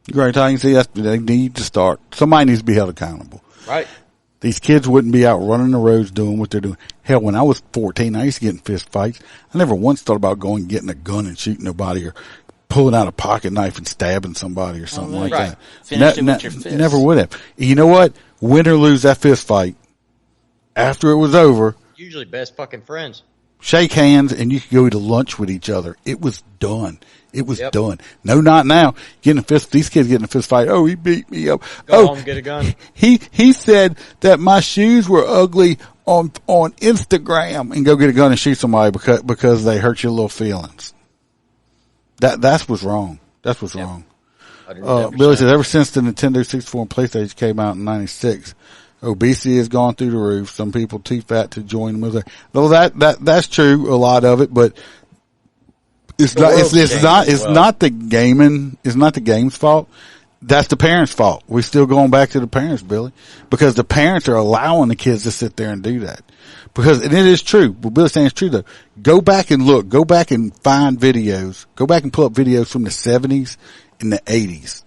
Great. I can see they need to start. Somebody needs to be held accountable. Right. These kids wouldn't be out running the roads doing what they're doing. Hell, when I was 14, I used to get in fist fights. I never once thought about going and getting a gun and shooting nobody or pulling out a pocket knife and stabbing somebody or something like that. Finish it with your fist. Never would have. You know what? Win or lose that fist fight, after it was over, usually best fucking friends. Shake hands and you could go to lunch with each other. It was done. It was done. No, not now. These kids getting a fist fight. Oh, he beat me up. Go home, get a gun. He said that my shoes were ugly on Instagram, and go get a gun and shoot somebody because they hurt your little feelings. That's what's wrong. That's what's wrong. Billy says ever since the Nintendo 64 and PlayStation came out in '96, obesity has gone through the roof. Some people too fat to join the military. Though that's true, a lot of it, but it's not the game's fault. That's the parents' fault. We're still going back to the parents, Billy, because the parents are allowing the kids to sit there and do that. Because, and it is true. What Billy's saying is true though. Go back and look. Go back and find videos. Go back and pull up videos from the 70s and the 80s.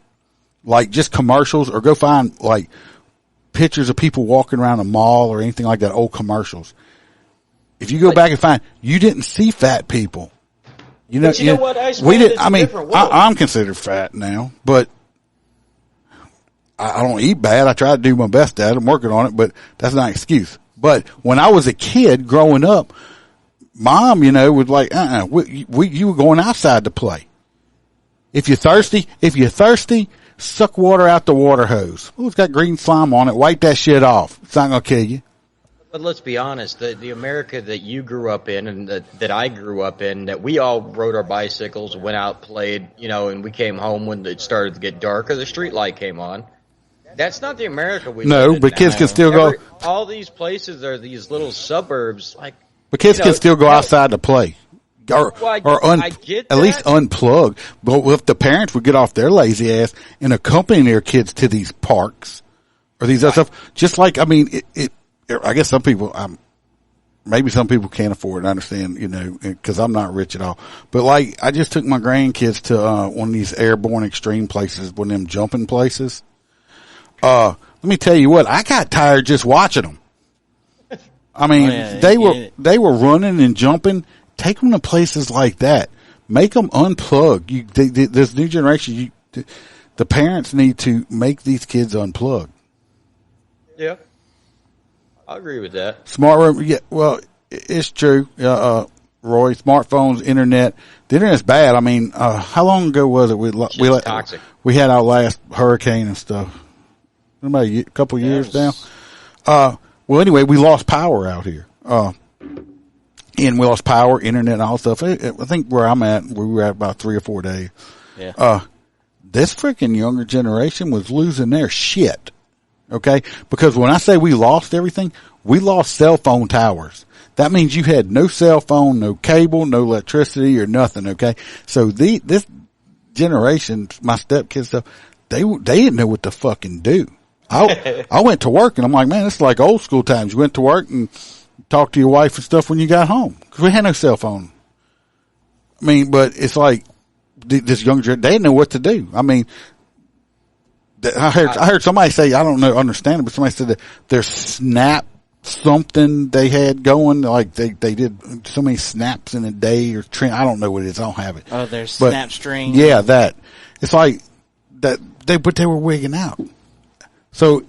Like just commercials, or go find like pictures of people walking around a mall or anything like that, old commercials. If you go back and find, you didn't see fat people. You know what? We did. I mean, I'm considered fat now, but I don't eat bad. I try to do my best at it. I'm working on it, but that's not an excuse. But when I was a kid growing up, Mom, was like, you were going outside to play. If you're thirsty, suck water out the water hose. Oh, it's got green slime on it. Wipe that shit off. It's not going to kill you. But let's be honest, the America that you grew up in and that I grew up in, that we all rode our bicycles, went out, played, and we came home when it started to get dark or the street light came on. That's not the America we live in but kids now. can still go. All these places are these little suburbs. But kids can still go outside to play. or I get at least unplug. But if the parents would get off their lazy ass and accompany their kids to these parks or these other stuff, just like, I mean, I guess some people, maybe some people can't afford it. I understand, you know, because I'm not rich at all. But like, I just took my grandkids to one of these airborne extreme places, one of them jumping places. Let me tell you what, I got tired just watching them. I mean, they were running and jumping. Take them to places like that. Make them unplug. This new generation, the parents need to make these kids unplug. Yeah. I agree with that. Smart room, yeah, well, it's true. Roy, smartphones, internet. The internet's bad. I mean, how long ago was it? Toxic. We had our last hurricane and stuff. About a couple years now. Well, anyway, we lost power out here. And we lost power, internet, and all stuff. I think where I'm at, we were at about 3 or 4 days. Yeah. This freaking younger generation was losing their shit. Okay? Because when I say we lost everything, we lost cell phone towers. That means you had no cell phone, no cable, no electricity, or nothing. Okay? So this generation, my stepkids stuff, they didn't know what to fucking do. I went to work and I'm like, man, it's like old school times. You went to work and talked to your wife and stuff when you got home because we had no cell phone. I mean, but it's like this younger generation, they didn't know what to do. I mean, I heard somebody say, I don't know, understand it, but somebody said that their Snap something they had going, like they did so many snaps in a day or trend. I don't know what it is. I don't have it. Oh, there's Snap string. Yeah, that. It's like that but they were wigging out. So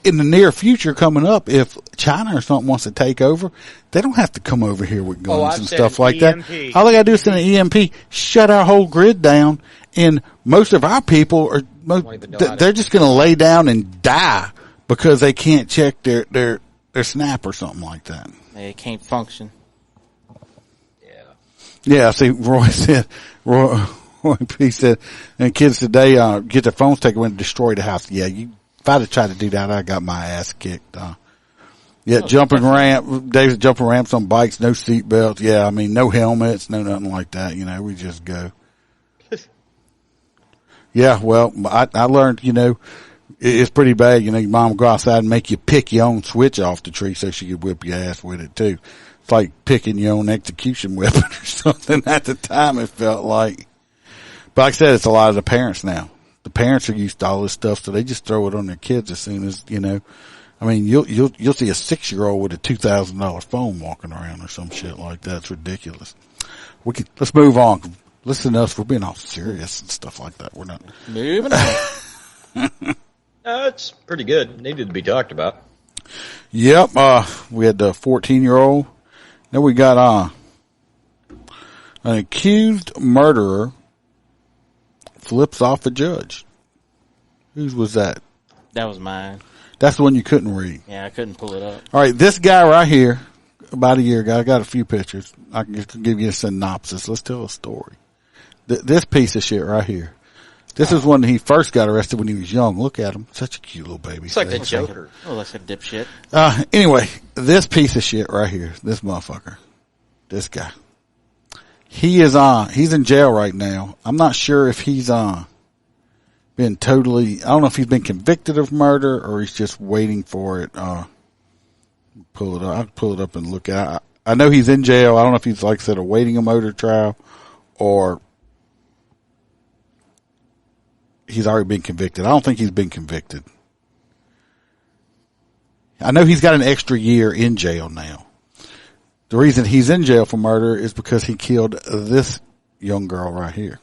in the near future coming up, if China or something wants to take over, they don't have to come over here with guns and stuff like that. All they got to do is send an EMP, shut our whole grid down, and most of our people they're just going to lay down and die because they can't check their Snap or something like that. They can't function. Yeah, see, Roy P said, and kids today, get their phones taken away and destroy the house. Yeah, if I'd have tried to do that, I got my ass kicked. Jumping ramps on bikes, no seat belts. Yeah, I mean, no helmets, no nothing like that. You know, we just go. Yeah, well, I learned, you know, it's pretty bad. You know, your mom would go outside and make you pick your own switch off the tree so she could whip your ass with it too. It's like picking your own execution weapon or something. At the time, it felt like. But like I said, it's a lot of the parents now. The parents are used to all this stuff, so they just throw it on their kids as soon as, you know. I mean, you'll see a 6-year-old with a $2,000 phone walking around or some shit like that. It's ridiculous. Let's move on. Listen to us. We're being all serious and stuff like that. We're not moving on. It's pretty good. Needed to be talked about. Yep. We had the 14-year-old. Then we got an accused murderer flips off a judge. Whose was that? That was mine. That's the one you couldn't read. Yeah, I couldn't pull it up. All right, this guy right here, about a year ago, I got a few pictures. I can just give you a synopsis. Let's tell a story. This piece of shit right here. This is when he first got arrested when he was young. Look at him. Such a cute little baby. It's like the Joker. Oh, that's a dipshit. Anyway, this piece of shit right here, this motherfucker, this guy. He's in jail right now. I'm not sure if he's been totally, I don't know if he's been convicted of murder or he's just waiting for it. Pull it up. I'll pull it up and look at it. I know he's in jail. I don't know if he's, like I said, awaiting a motor trial or he's already been convicted. I don't think he's been convicted. I know he's got an extra year in jail now. The reason he's in jail for murder is because he killed this young girl right here.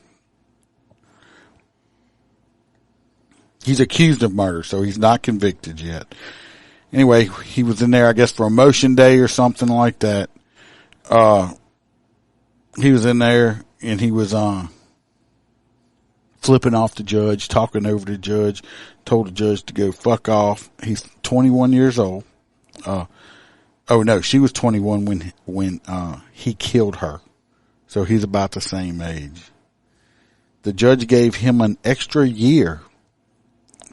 He's accused of murder, so he's not convicted yet. Anyway, he was in there, I guess, for a motion day or something like that. He was in there and he was flipping off the judge, talking over the judge, told the judge to go fuck off. He's 21 years old. Oh no, she was 21 when he killed her. So he's about the same age. The judge gave him an extra year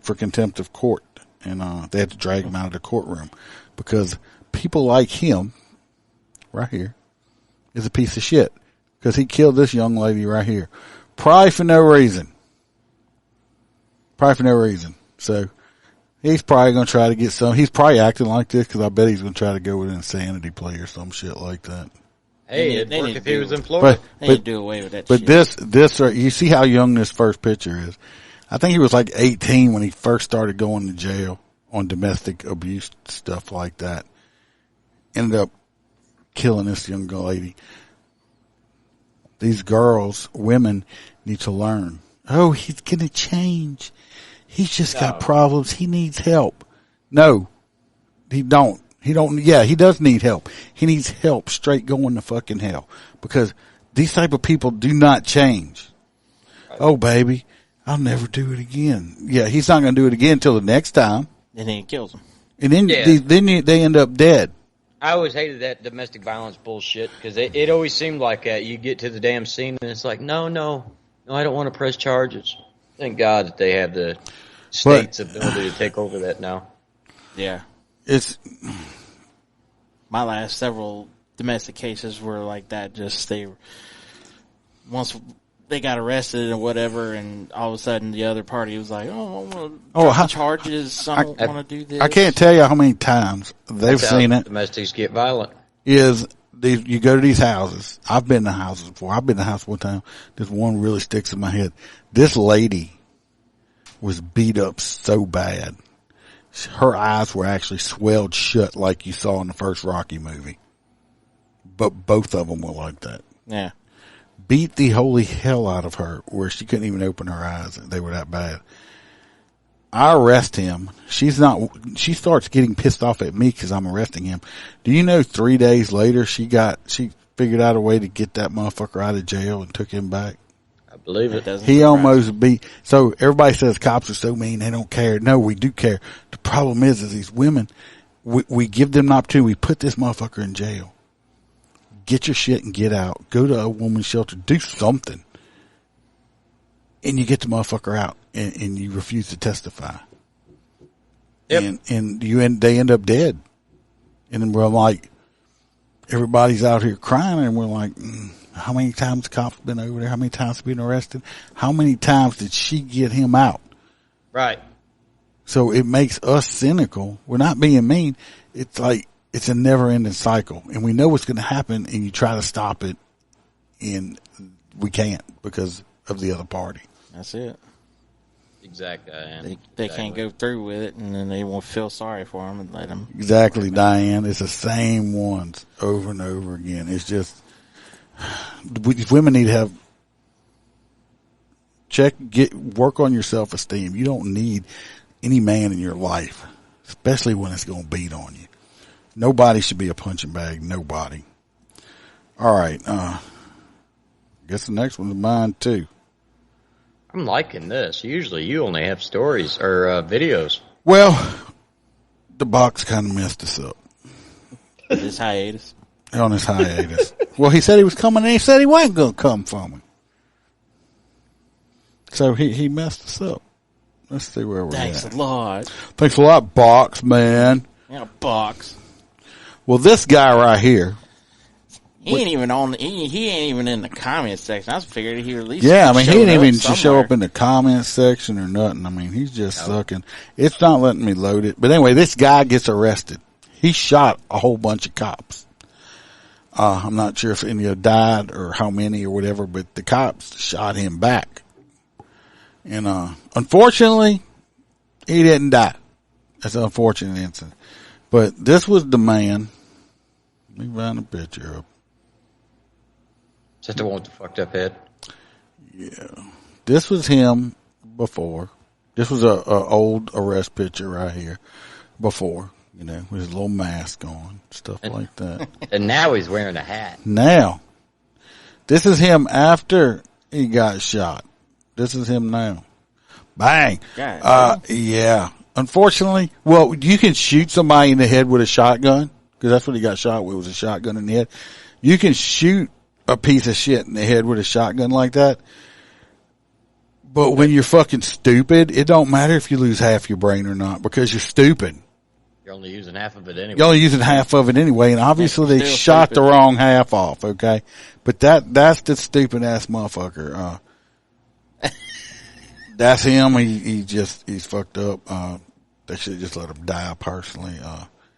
for contempt of court, and they had to drag him out of the courtroom because people like him, right here, is a piece of shit. because he killed this young lady right here. Probably for no reason. So he's probably going to try to get some. He's probably acting like this because I bet he's going to try to go with an insanity plea or some shit like that. Hey, it'd work if he was in Florida. They need to do away with that but shit. this, you see how young this first picture is. I think he was like 18 when he first started going to jail on domestic abuse stuff like that. Ended up killing this young lady. These girls, women, need to learn. Oh, he's gonna change. He's just got problems. He needs help. No, he don't. Yeah, he does need help. He needs help straight going to fucking hell because these type of people do not change. Oh, baby, I'll never do it again. Yeah, he's not going to do it again until the next time. And then he kills them. And then they end up dead. I always hated that domestic violence bullshit because it always seemed like you get to the damn scene and it's like, no, I don't want to press charges. Thank God that they have the state's ability to take over that now. Yeah. It's my last several domestic cases were like that. Once they got arrested and whatever, and all of a sudden the other party was like, "Oh, I want to drop the charges. I don't want to do this." I can't tell you how many times they've seen it. Domestics get violent. You go to these houses. I've been to houses before. I've been to a house one time. This one really sticks in my head. This lady was beat up so bad. Her eyes were actually swelled shut like you saw in the first Rocky movie. But both of them were like that. Yeah. Beat the holy hell out of her where she couldn't even open her eyes. They were that bad. I arrest him. She starts getting pissed off at me because I'm arresting him. Do you know 3 days later she figured out a way to get that motherfucker out of jail and took him back? I believe it. He almost beat. So everybody says cops are so mean, they don't care. No, we do care. The problem is these women, we give them an opportunity. We put this motherfucker in jail. Get your shit and get out. Go to a woman's shelter. Do something. And you get the motherfucker out and you refuse to testify. Yep. And they end up dead. And then we're like, everybody's out here crying and we're like, how many times the cops been over there? How many times been arrested? How many times did she get him out? Right. So it makes us cynical. We're not being mean. It's like, it's a never ending cycle and we know what's going to happen and you try to stop it and we can't because of the other party. That's it. Exactly. They can't go through with it and then they won't feel sorry for them and let them. Exactly, Diane. It's the same ones over and over again. It's just, women need to have work on your self-esteem. You don't need any man in your life, especially when it's going to beat on you. Nobody should be a punching bag. Nobody. All right. Guess the next one's mine too. I'm liking this. Usually you only have stories or videos. Well, the box kind of messed us up. His hiatus. On his hiatus. Well, he said he was coming and he said he wasn't going to come for me. So he messed us up. Let's see where we're at. Thanks a lot. Thanks a lot, box man. Yeah, box. Well, this guy right here. He ain't even in the comment section. I was figuring he at least. Yeah, I mean, he didn't even show up in the comment section or nothing. I mean, he's just sucking. It's not letting me load it. But anyway, this guy gets arrested. He shot a whole bunch of cops. I'm not sure if any died or how many or whatever, but the cops shot him back. And, unfortunately, he didn't die. That's an unfortunate incident. But this was the man. Let me find a picture up. Is that the one with the fucked up head? Yeah. This was him before. This was a old arrest picture right here before, with his little mask on, stuff like that. And now he's wearing a hat. Now, this is him after he got shot. This is him now. Bang. Yeah. Unfortunately, well, you can shoot somebody in the head with a shotgun, because that's what he got shot with, was a shotgun in the head. You can shoot a piece of shit in the head with a shotgun like that. But when you're fucking stupid, it don't matter if you lose half your brain or not, because you're stupid. You're only using half of it anyway. You're only using half of it anyway, and obviously they shot the wrong half off, okay? But that's the stupid ass motherfucker. That's him. He's fucked up. They should just let him die personally.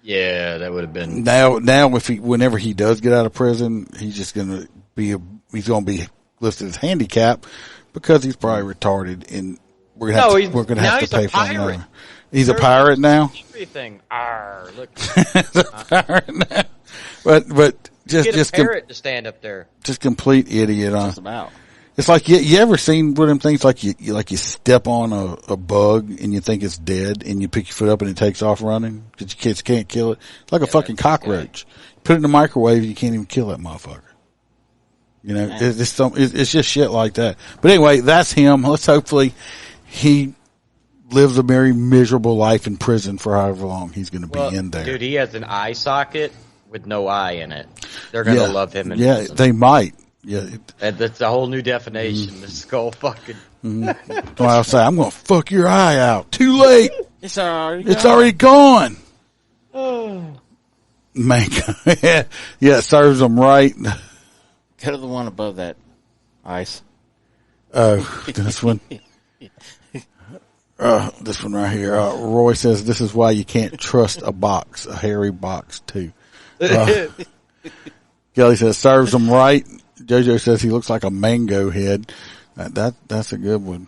Yeah, that would have been. Now, whenever he does get out of prison, he's just gonna be listed as handicap because he's probably retarded, and we're gonna have to pay for him. He's a pirate now. Everything. Arr, look. He's a pirate now. But just a parrot to stand up there. Just complete idiot. Just about. It's like you ever seen one of them things like you step on a bug and you think it's dead and you pick your foot up and it takes off running because your kids can't kill it. It's like a fucking cockroach. Put it in the microwave, you can't even kill that motherfucker. You know, it's just shit like that. But anyway, that's him. Let's hopefully he lives a very miserable life in prison for however long he's going to be in there. Dude, he has an eye socket with no eye in it. They're going to love him in prison. They might. Yeah, that's a whole new definition. The skull fucking. Well, I'll say I'm going to fuck your eye out. Too late. It's already gone. Man, yeah, it serves them right. Go to the one above that ice. This one. This one right here. Roy says this is why you can't trust a hairy box too. Kelly says serves them right. JoJo says he looks like a mango head. That's a good one.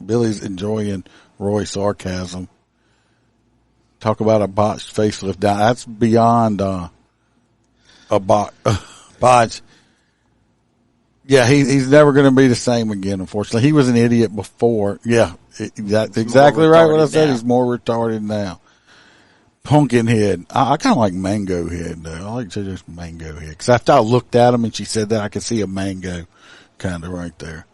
Billy's enjoying Roy's sarcasm. Talk about a botched facelift. That's beyond a botch. Yeah, he's never going to be the same again, unfortunately. He was an idiot before. Yeah, that's exactly right what I said. Now. He's more retarded now. Pumpkin head. I kind of like mango head, though. I like JoJo's mango head. Because after I looked at him and she said that, I could see a mango kind of right there.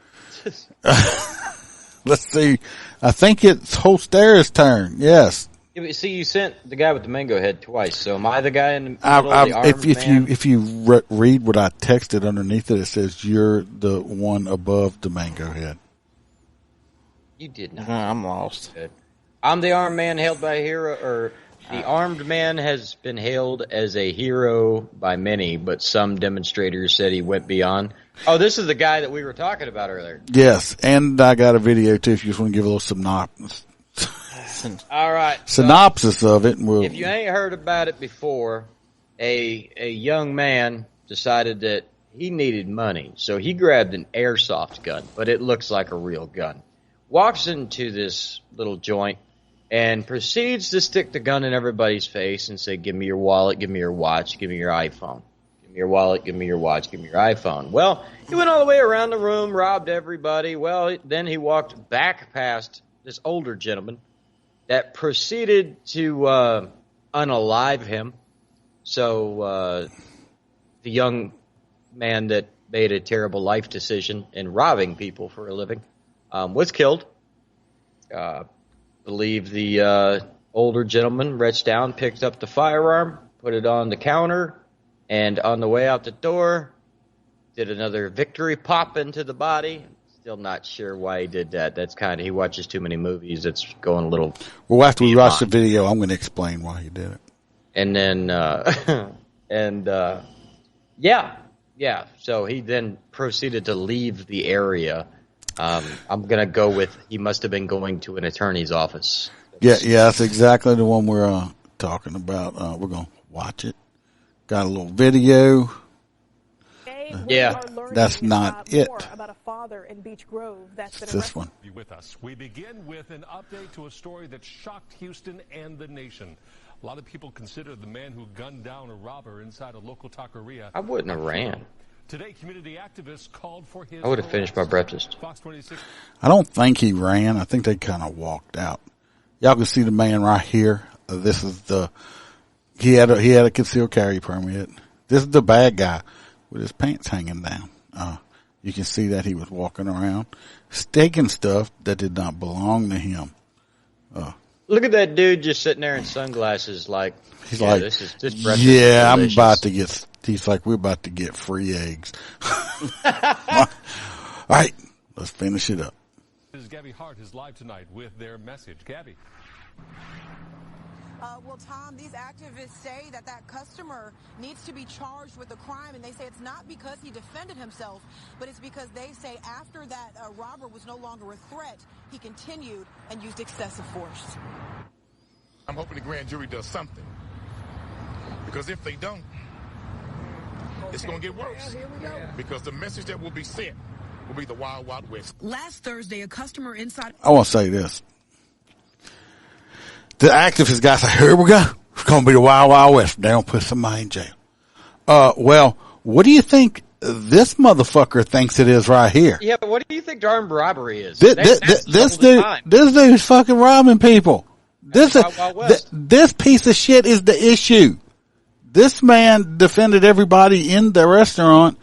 Let's see. I think it's Holstera's turn. Yes. Yeah, see, you sent the guy with the mango head twice. So am I the guy in the middle of the armed man? If you read what I texted underneath it, it says you're the one above the mango head. You did not. I'm lost. I'm the armed man hailed by a hero, or the armed man has been hailed as a hero by many, but some demonstrators said he went beyond. Oh, this is the guy that we were talking about earlier. Yes, and I got a video too if you just want to give a little synopsis. All right. Synopsis of it. If you ain't heard about it before, a young man decided that he needed money, so he grabbed an airsoft gun, but it looks like a real gun. Walks into this little joint and proceeds to stick the gun in everybody's face and say, give me your wallet, give me your watch, give me your iPhone. Give me your wallet, give me your watch, give me your iPhone. Well, he went all the way around the room, robbed everybody. Well, then he walked back past this older gentleman that proceeded to unalive him. So the young man that made a terrible life decision in robbing people for a living was killed. Believe the older gentleman reached down, picked up the firearm, put it on the counter, and on the way out the door, did another victory pop into the body. Still not sure why he did that. That's kind of, he watches too many movies. It's going a little. Well, after we watch the video, I'm going to explain why he did it. And then, yeah. So he then proceeded to leave the area. I'm going to go with he must have been going to an attorney's office. Yeah, that's exactly the one we're talking about. We're going to watch it. Got a little video. Yeah, that's not it. About a father in Beech Grove that's been this one. With us, we begin with an update to a story that shocked Houston and the nation. A lot of people consider the man who gunned down a robber inside a local taqueria. I wouldn't have ran. Today, community activists called for his. I would have finished my breakfast. Fox 26. I don't think he ran. I think they kind of walked out. Y'all can see the man right here. This is he had a concealed carry permit. This is the bad guy with his pants hanging down. You can see that he was walking around, staking stuff that did not belong to him. Look at that dude just sitting there in sunglasses, like he's like, this breakfast yeah, is I'm about to get. He's like, we're about to get free eggs. All right, let's finish it up. This is Gabby Hart is live tonight with their message. Gabby. Well, Tom, these activists say that customer needs to be charged with a crime, and they say it's not because he defended himself, but it's because they say after that robber was no longer a threat, he continued and used excessive force. I'm hoping the grand jury does something, because if they don't, it's going to get worse, because the message that will be sent will be the Wild Wild West. Last Thursday, a customer inside... I want to say this. The activist guy said, here we go. It's going to be the Wild Wild West. They don't put somebody in jail. Well, what do you think this motherfucker thinks it is right here? Yeah, but what do you think armed robbery is? This dude's fucking robbing people. This piece of shit is the issue. This man defended everybody in the restaurant.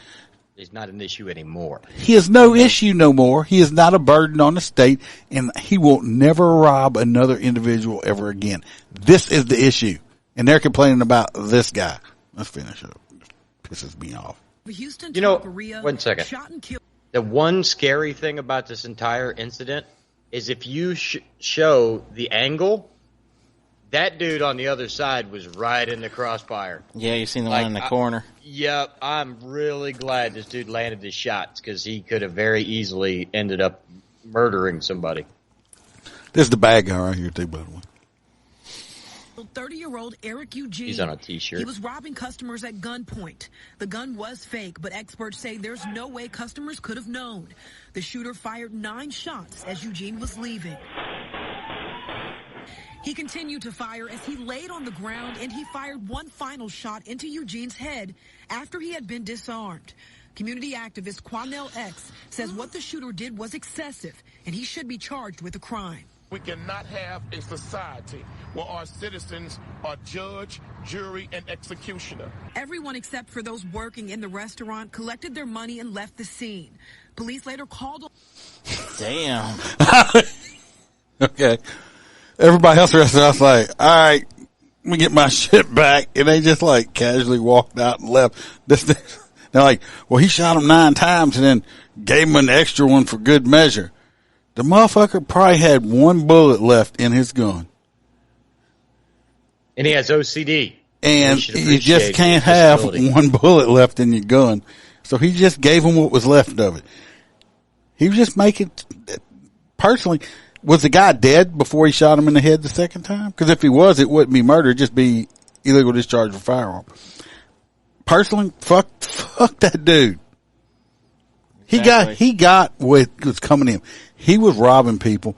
It's not an issue anymore. He is no issue no more. He is not a burden on the state, and he will never rob another individual ever again. This is the issue. And they're complaining about this guy. Let's finish up. It pisses me off. You know, 1 second. The one scary thing about this entire incident is if you show the angle, that dude on the other side was right in the crossfire. Yeah, you seen the one in the corner. Yep, I'm really glad this dude landed his shots because he could have very easily ended up murdering somebody. This is the bad guy right here, too, by the way. 30-year-old Eric Eugene. He's on a T-shirt. He was robbing customers at gunpoint. The gun was fake, but experts say there's no way customers could have known. The shooter fired 9 shots as Eugene was leaving. He continued to fire as he laid on the ground, and he fired one final shot into Eugene's head after he had been disarmed. Community activist Quanell X says what the shooter did was excessive, and he should be charged with a crime. We cannot have a society where our citizens are judge, jury, and executioner. Everyone except for those working in the restaurant collected their money and left the scene. Police later called... Damn. Okay. Everybody else in the restaurant's like, all right, let me get my shit back. And they just like casually walked out and left. They're like, well, he shot him 9 times and then gave him an extra one for good measure. The motherfucker probably had 1 bullet left in his gun. And he has OCD. And you just can't have 1 bullet left in your gun. So he just gave him what was left of it. He was just making, personally, was the guy dead before he shot him in the head the second time? Because if he was, it wouldn't be murder. It'd just be illegal discharge of a firearm. Personally, fuck that dude. Exactly. He got what was coming in. He was robbing people.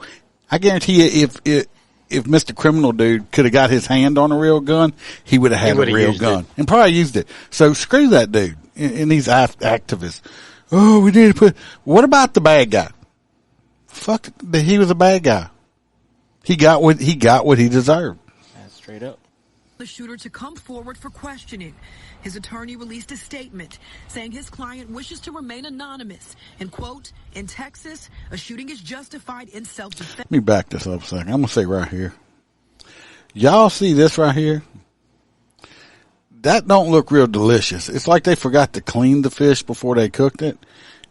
I guarantee you, if Mr. Criminal Dude could have got his hand on a real gun, he would have had a real gun and probably used it. So screw that dude and these activists. Oh, we need to put. What about the bad guy? Fuck, he was a bad guy. He got what he deserved. That's straight up. The shooter to come forward for questioning. His attorney released a statement saying his client wishes to remain anonymous and, quote, in Texas, a shooting is justified in self-defense. Let me back this up a second. I'm going to say right here. Y'all see this right here? That don't look real delicious. It's like they forgot to clean the fish before they cooked it.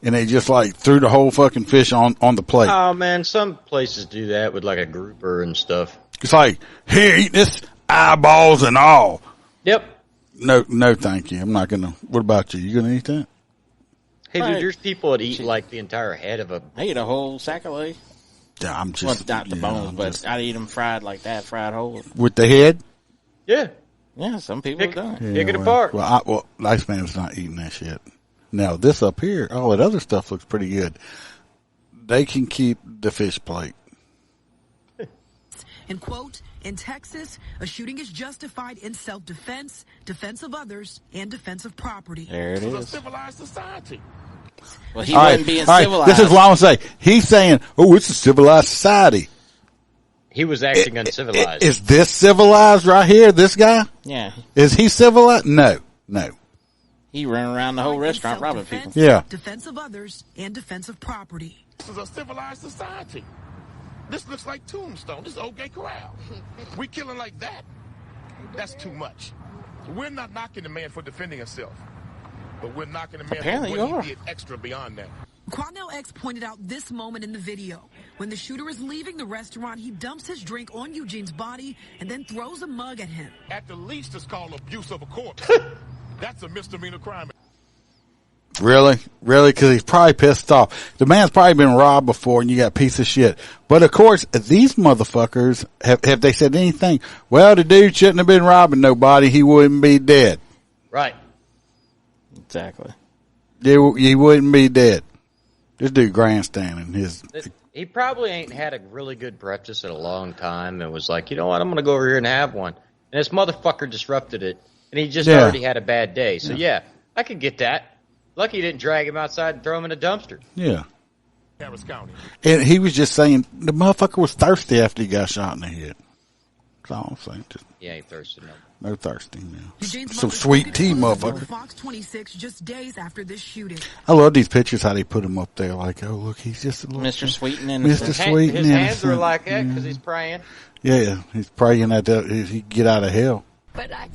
And they just like threw the whole fucking fish on the plate. Oh man, some places do that with like a grouper and stuff. It's like, here, eat this, eyeballs and all. Yep. No, thank you. I'm not gonna. What about you? You gonna eat that? Hey, dude, there's people that eat like the entire head of a. I eat a whole sack of leg. Yeah, I'm just not the bones, but I'd eat them fried like that, fried whole. With the head? Yeah. Yeah, some people have done it. Pick it apart. Well, Iceman's not eating that shit. Now, this up here, all that other stuff looks pretty good. They can keep the fish plate. And, quote, in Texas, a shooting is justified in self-defense, defense of others, and defense of property. There it is. It's a civilized society. Well, he wasn't being civilized. This is what I'm saying. He's saying, oh, it's a civilized society. He was acting uncivilized. Is this civilized right here, this guy? Yeah. Is he civilized? No. He ran around the whole restaurant robbing people. Yeah. Defense of others and defense of property. This is a civilized society. This looks like Tombstone. This is OK Corral. We killing like that. That's too much. We're not knocking the man for defending himself. But we're knocking the man for what he did extra beyond that. Quanell X pointed out this moment in the video. When the shooter is leaving the restaurant, he dumps his drink on Eugene's body and then throws a mug at him. At the least, it's called abuse of a corpse. That's a misdemeanor crime. Really? Because he's probably pissed off. The man's probably been robbed before, and you got a piece of shit. But of course, these motherfuckers have they said anything? Well, the dude shouldn't have been robbing nobody. He wouldn't be dead. Right. Exactly. He wouldn't be dead. This dude grandstanding. He probably ain't had a really good breakfast in a long time and was like, you know what, I'm going to go over here and have one. And this motherfucker disrupted it, and he just already had a bad day. So, yeah, I could get that. Lucky you didn't drag him outside and throw him in a dumpster. Yeah. Harris County. And he was just saying the motherfucker was thirsty after he got shot in the head. That's all I'm saying. Just He ain't thirsty, no. no thirsty now. Some sweet tea, motherfucker. Fox 26 just days after this shooting. I love these pictures, how they put him up there. Like, oh, look, he's just a little Mr. Sweet and Mr. innocent. Sweet and His hands are innocent. like that because he's praying. Yeah, he's praying that he get out of hell. But I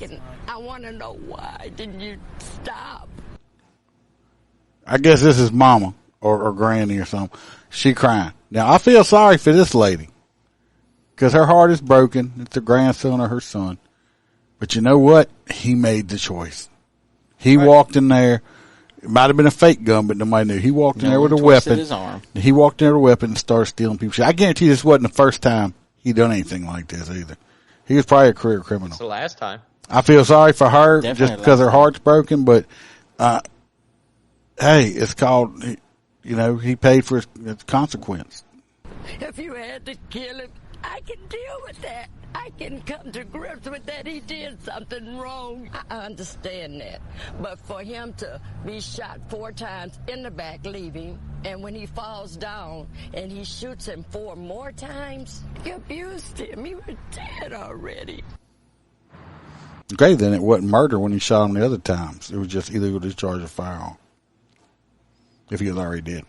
want to know why didn't you stop? I guess this is mama or granny or something. She crying. Now, I feel sorry for this lady because her heart is broken. It's the grandson of her son. But you know what? He made the choice. He walked in there. It might have been a fake gun, but nobody knew. He walked in there with a weapon. His arm. He walked in there with a weapon and started stealing people's shit. I guarantee this wasn't the first time he done anything like this either. He was probably a career criminal. It's the last time. I feel sorry for her Definitely just because her last heart's broken, but hey, it's called, he paid for his consequence. If you had to kill him, I can deal with that. I can come to grips with that. He did something wrong. I understand that. But for him to be shot 4 times in the back leaving, and when he falls down and he shoots him 4 more times, he abused him. He was dead already. Okay, then it wasn't murder when he shot him the other times. It was just illegal discharge of firearm. If he was already dead.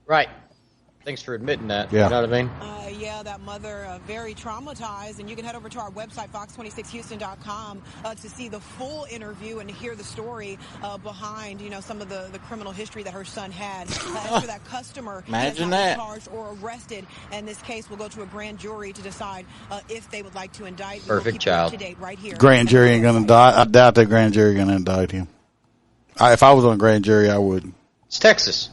Right. Thanks for admitting that. Yeah. You know what I mean? Yeah, that mother very traumatized, and you can head over to our website, fox26houston.com, to see the full interview and to hear the story behind, some of the criminal history that her son had. After that customer Imagine has that. charged or arrested, and this case will go to a grand jury to decide if they would like to indict. Perfect child. Up to date right here. Grand jury ain't going to indict. I doubt that grand jury going to indict him. If I was on a grand jury, I wouldn't. It's Texas.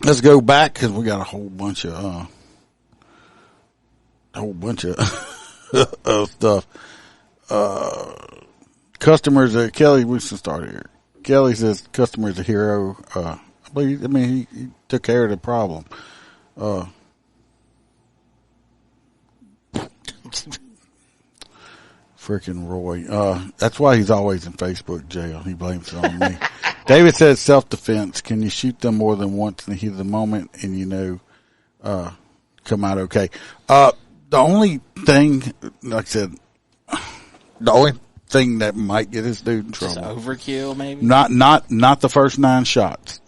Let's go back because we got a whole bunch of of stuff. Customers, Kelly, we should start here. Kelly says customer is a hero. He took care of the problem. Freaking Roy. That's why he's always in Facebook jail. He blames it on me. David says self-defense. Can you shoot them more than once in the heat of the moment and, come out okay? The only thing, like I said, the only thing that might get this dude in trouble. Just overkill, maybe? Not the first 9 shots.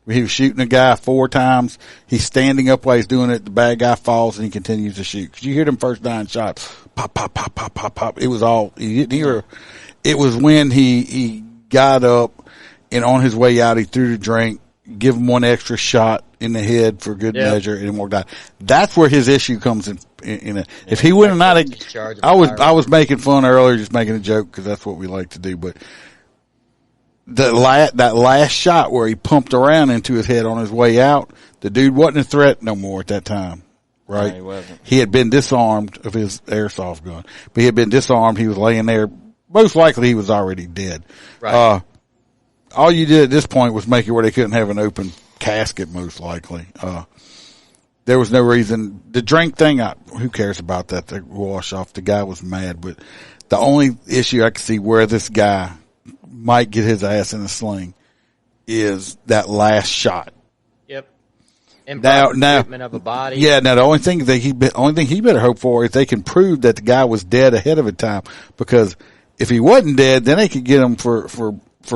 He was shooting a guy 4 times. He's standing up while he's doing it. The bad guy falls and he continues to shoot. 'Cause you hear them first 9 shots. Pop, pop, pop, pop, pop, pop. It was all, you didn't hear. It was when he got up and on his way out, he threw the drink, give him 1 extra shot in the head for good measure and walked out. That's where his issue comes in it. If he wouldn't have, I was making fun earlier, just making a joke because that's what we like to do, but that last shot where he pumped around into his head on his way out, the dude wasn't a threat no more at that time, right? No, he wasn't. He had been disarmed of his airsoft gun, but he had been disarmed. He was laying there. Most likely he was already dead. Right. All you did at this point was make it where they couldn't have an open casket, most likely. There was no reason. The drink thing, who cares about that? They wash off. The guy was mad, but the only issue I could see where this guy might get his ass in a sling is that last shot. Yep. Now, Treatment of a body. Yeah. Now, the only thing he better hope for is they can prove that the guy was dead ahead of the time. Because if he wasn't dead, then they could get him for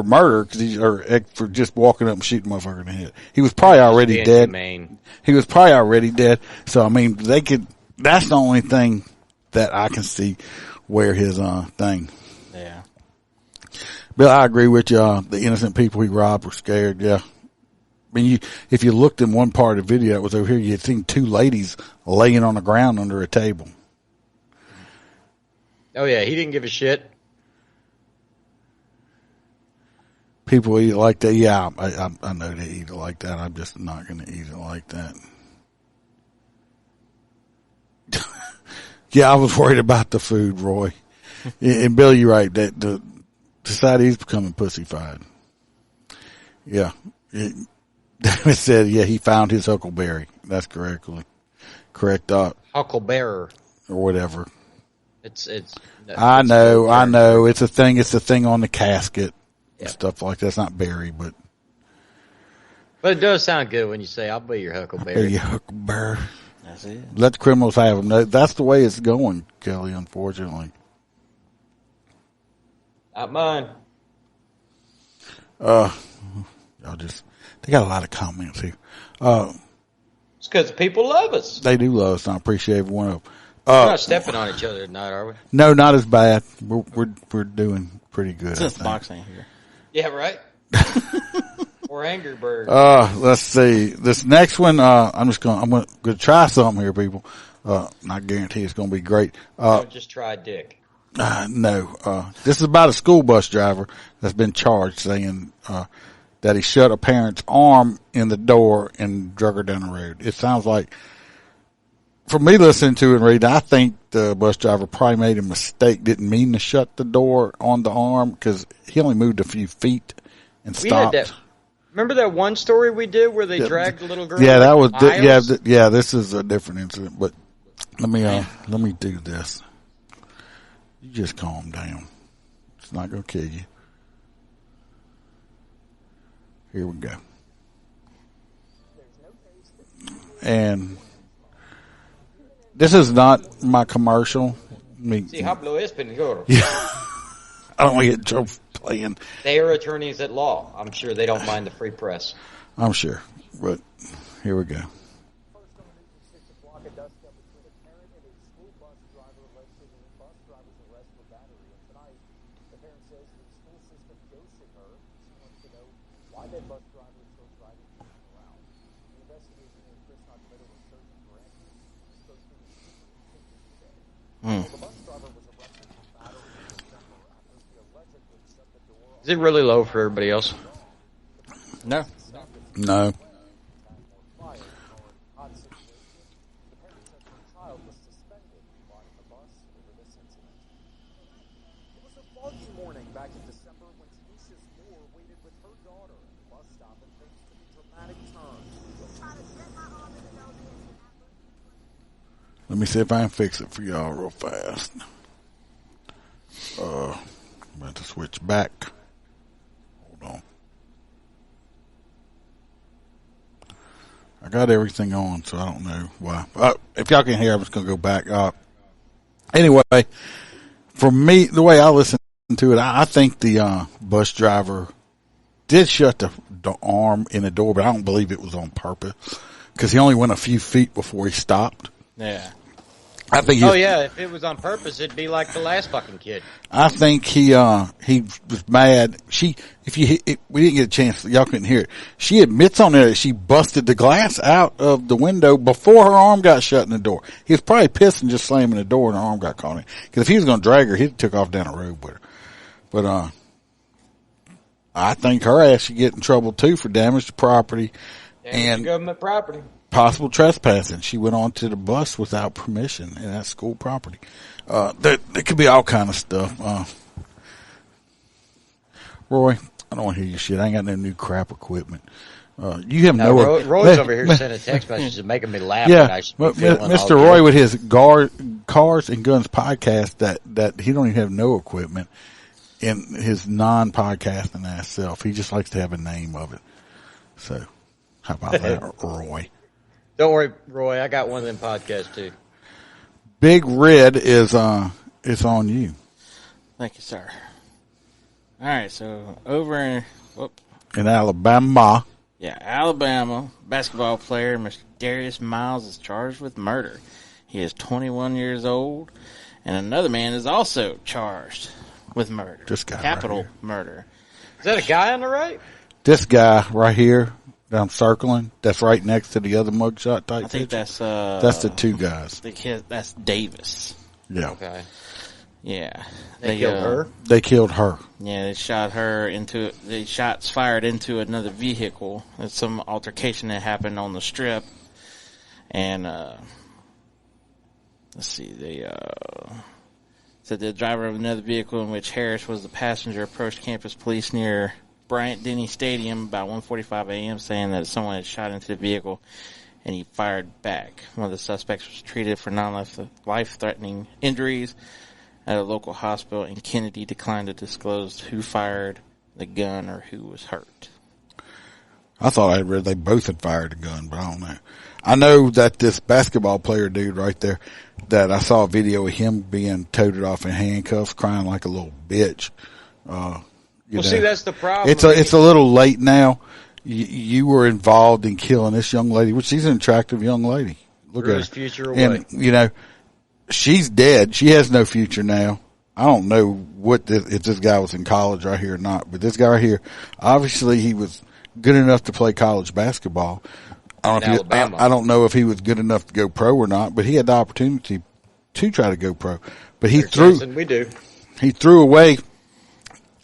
murder or for just walking up and shooting a motherfucker in the head. He was probably already dead. Humane. He was probably already dead. So I mean, they could. That's the only thing that I can see where his thing. Yeah. Bill, I agree with you. The innocent people he robbed were scared. Yeah. mean, if you looked in one part of the video that was over here, you'd seen two ladies laying on the ground under a table. Oh, yeah, he didn't give a shit. People eat it like that. Yeah, I know they eat it like that. I'm just not going to eat it like that. Yeah, I was worried about the food, Roy. And Bill, you're right. That the society's becoming pussyfied. Yeah. David said, yeah, he found his huckleberry. That's correct. Huckleberry. Or whatever. I know. It's a thing. It's a thing on the casket. And stuff like that. It's not berry, but it does sound good when you say, I'll be your huckleberry. Be your huckleberry. That's it. Let the criminals have them. That's the way it's going, Kelly, unfortunately. Not mine. Y'all they got a lot of comments here. It's because people love us. They do love us, and I appreciate every one of them. We're not stepping on each other tonight, are we? No, not as bad. We're doing pretty good. Since Box ain't here. Yeah, right. Or Angry Bird. Let's see. This next one, I'm going to try something here, people. I guarantee it's going to be great. Don't just try dick. No. This is about a school bus driver that's been charged saying, that he shut a parent's arm in the door and drug her down the road. It sounds like, from me listening to it and reading, I think the bus driver probably made a mistake, didn't mean to shut the door on the arm because he only moved a few feet and stopped. Remember that one story we did where they dragged the little girl? Yeah, that was, yeah, this is a different incident, but let me do this. You just calm down. It's not going to kill you. Here we go. And this is not my commercial. Si hablo español. Yeah. I don't want to get in trouble for playing. They are attorneys at law. I'm sure they don't mind the free press. I'm sure. But here we go. Is it really low for everybody else? No. Let me see if I can fix it for y'all real fast. I'm about to switch back. Hold on. I got everything on, so I don't know why. If y'all can hear, I'm just going to go back. Anyway, for me, the way I listen to it, I think the bus driver did shut the arm in the door, but I don't believe it was on purpose because he only went a few feet before he stopped. Yeah. I think. If it was on purpose, it'd be like the last fucking kid. I think he was mad. We didn't get a chance. Y'all couldn't hear it. She admits on there that she busted the glass out of the window before her arm got shut in the door. He was probably pissed and just slamming the door, and her arm got caught in. Because if he was going to drag her, he'd took off down the road with her. But I think her ass should get in trouble too for damage to property and government property. Possible trespassing. She went onto the bus without permission, and that's school property. There could be all kind of stuff. Roy, I don't want to hear your shit. I ain't got no new crap equipment. You have Roy's over here sending text messages and making me laugh. Yeah, I should be Mr. Roy with his Cars and Guns podcast that he don't even have no equipment in his non-podcasting ass self. He just likes to have a name of it. So, how about that, Roy? Don't worry, Roy. I got one of them podcasts too. Big Red is on you. Thank you, sir. All right, so over in Alabama. Yeah, Alabama basketball player Mr. Darius Miles is charged with murder. He is 21 years old, and another man is also charged with murder. This guy, capital right murder. Is that a guy on the right? This guy right here. that I'm circling, that's right next to the other mugshot type I think picture. that's the two guys. the kid. That's Davis. Yeah. Okay. Yeah, They killed her? They killed her. Yeah, they shot her into. The shots fired into another vehicle. There's some altercation that happened on the strip, and let's see. They said the driver of another vehicle in which Harris was the passenger approached campus police near Bryant-Denny Stadium about 1:45 a.m., saying that someone had shot into the vehicle, and he fired back. One of the suspects was treated for non-life-threatening injuries at a local hospital, and Kennedy declined to disclose who fired the gun or who was hurt. I thought I read they both had fired a gun, but I don't know. I know that this basketball player dude right there, that I saw a video of him being toted off in handcuffs, crying like a little bitch. See, that's the problem. It's a little late now. You were involved in killing this young lady, which she's an attractive young lady. Look at her. Future away. And, she's dead. She has no future now. I don't know if this guy was in college right here or not, but this guy right here, obviously he was good enough to play college basketball. I don't know if he was good enough to go pro or not, but he had the opportunity to try to go pro. But he threw away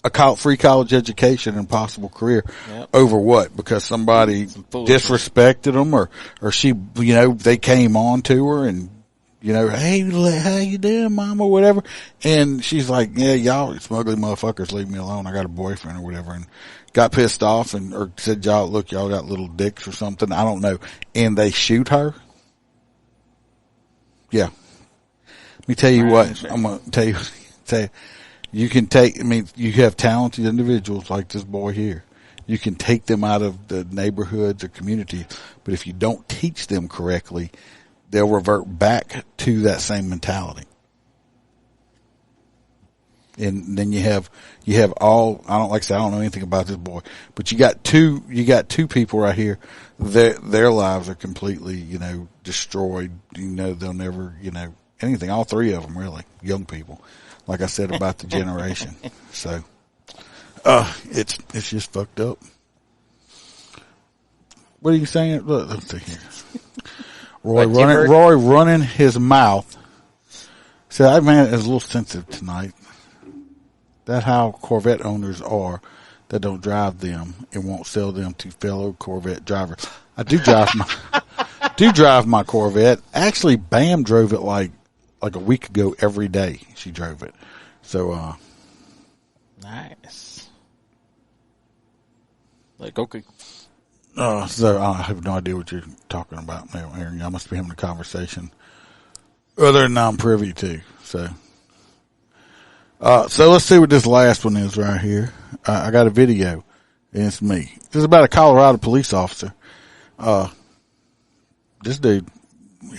a free college education and possible career over what? Because somebody disrespected him or she, they came on to her and, hey, how you doing, mom, or whatever. And she's like, yeah, y'all smuggling motherfuckers, leave me alone. I got a boyfriend or whatever. And got pissed off or said, y'all got little dicks or something. I don't know. And they shoot her. Yeah. Let me tell you what, I'm going to tell you, you can you have talented individuals like this boy here. You can take them out of the neighborhoods or community, but if you don't teach them correctly, they'll revert back to that same mentality. And then you have all, I don't know anything about this boy, but you got two people right here. Their lives are completely, destroyed. They'll never, anything. All three of them really, young people. Like I said about the generation. So, it's just fucked up. What are you saying? Look, let's see here. Roy running his mouth. So that man is a little sensitive tonight. That's how Corvette owners are that don't drive them and won't sell them to fellow Corvette drivers. I do drive my Corvette. Actually, Bam drove it like a week ago every day. She drove it. So, nice. Okay. So I have no idea what you're talking about now, Aaron. Y'all must be having a conversation other than I'm privy to. So let's see what this last one is right here. I got a video, and it's me. This is about a Colorado police officer. This dude,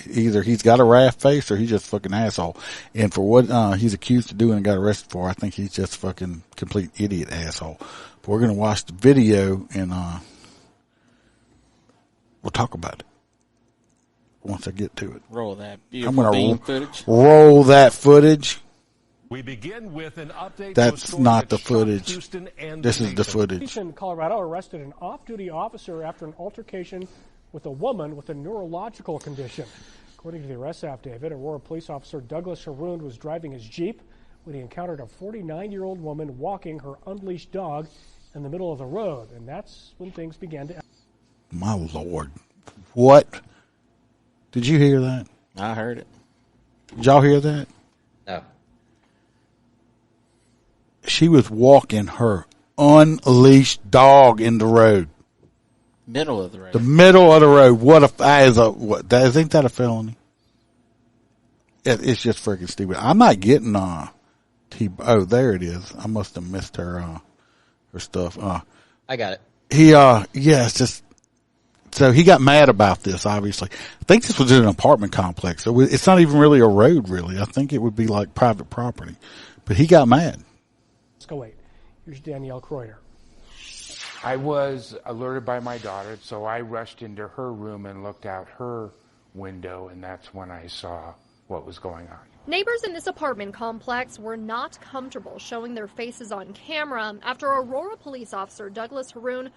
either he's got a raft face or he's just a fucking asshole. And for what he's accused of doing and got arrested for, I think he's just a fucking complete idiot asshole. But we're gonna watch the video and we'll talk about it once I get to it. Roll that beautiful beam footage. Roll that footage. We begin with an update. That's not the footage. This is the footage. Police in Colorado arrested an off-duty officer after an altercation with a woman with a neurological condition. According to the arrest affidavit, Aurora police officer Douglas Haroon was driving his Jeep when he encountered a 49-year-old woman walking her unleashed dog in the middle of the road, and that's when things began to... My Lord. What? Did you hear that? I heard it. Did y'all hear that? No. She was walking her unleashed dog in the road. Middle of the road. The middle of the road. Isn't that a felony? It's just freaking stupid. I'm not getting, oh, there it is. I must have missed her stuff. I got it. It's just, so he got mad about this, obviously. I think this was in an apartment complex. So it's not even really a road, really. I think it would be like private property. But he got mad. Let's go wait. Here's Danielle Kreuter. I was alerted by my daughter, so I rushed into her room and looked out her window, and that's when I saw what was going on. Neighbors in this apartment complex were not comfortable showing their faces on camera after Aurora police officer Douglas Haroon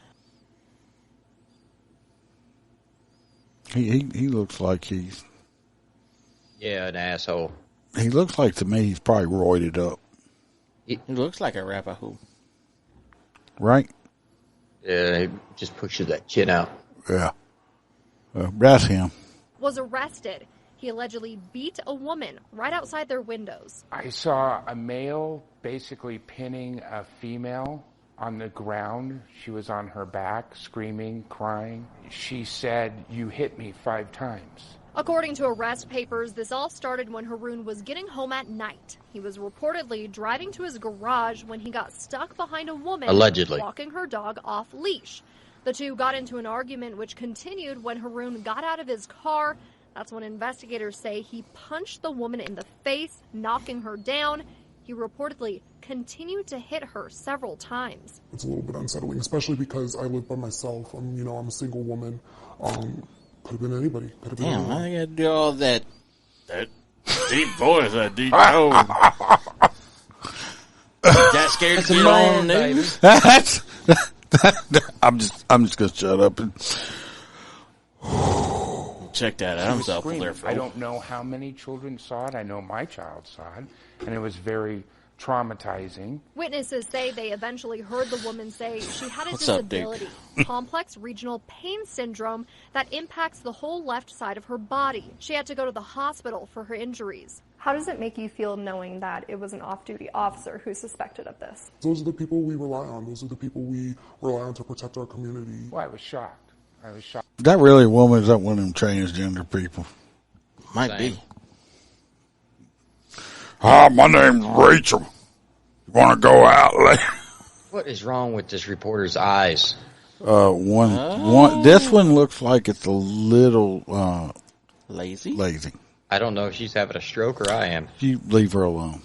He looks like he's... Yeah, an asshole. He looks like, to me, he's probably roided up. He looks like a Arapaho. Right? Yeah, he just pushes that chin out. Yeah. That's him. Was arrested. He allegedly beat a woman right outside their windows. I saw a male basically pinning a female on the ground. She was on her back, screaming, crying. She said, "You hit me 5 times." According to arrest papers, this all started when Haroon was getting home at night. He was reportedly driving to his garage when he got stuck behind a woman allegedly walking her dog off leash. The two got into an argument which continued when Haroon got out of his car. That's when investigators say he punched the woman in the face, knocking her down. He reportedly continued to hit her several times. It's a little bit unsettling, especially because I live by myself. I'm a single woman. Could have been anybody. Damn, I gotta do all that deep voice, that deep tone. That scared you on news? I'm just gonna shut up and check that out. I'm I don't know how many children saw it. I know my child saw it, and it was very traumatizing. Witnesses say they eventually heard the woman say she had a disability, complex regional pain syndrome that impacts the whole left side of her body. She had to go to the hospital for her injuries. How does it make you feel knowing that it was an off-duty officer who's suspected of this? Those are the people we rely on. Those are the people we rely on to protect our community. Well, I was shocked. Is that really a woman? Is that one of them transgender people? Might be. Hi, my name's Rachel. You want to go out later? What is wrong with this reporter's eyes? One. This one looks like it's a little lazy. I don't know if she's having a stroke or I am. You leave her alone.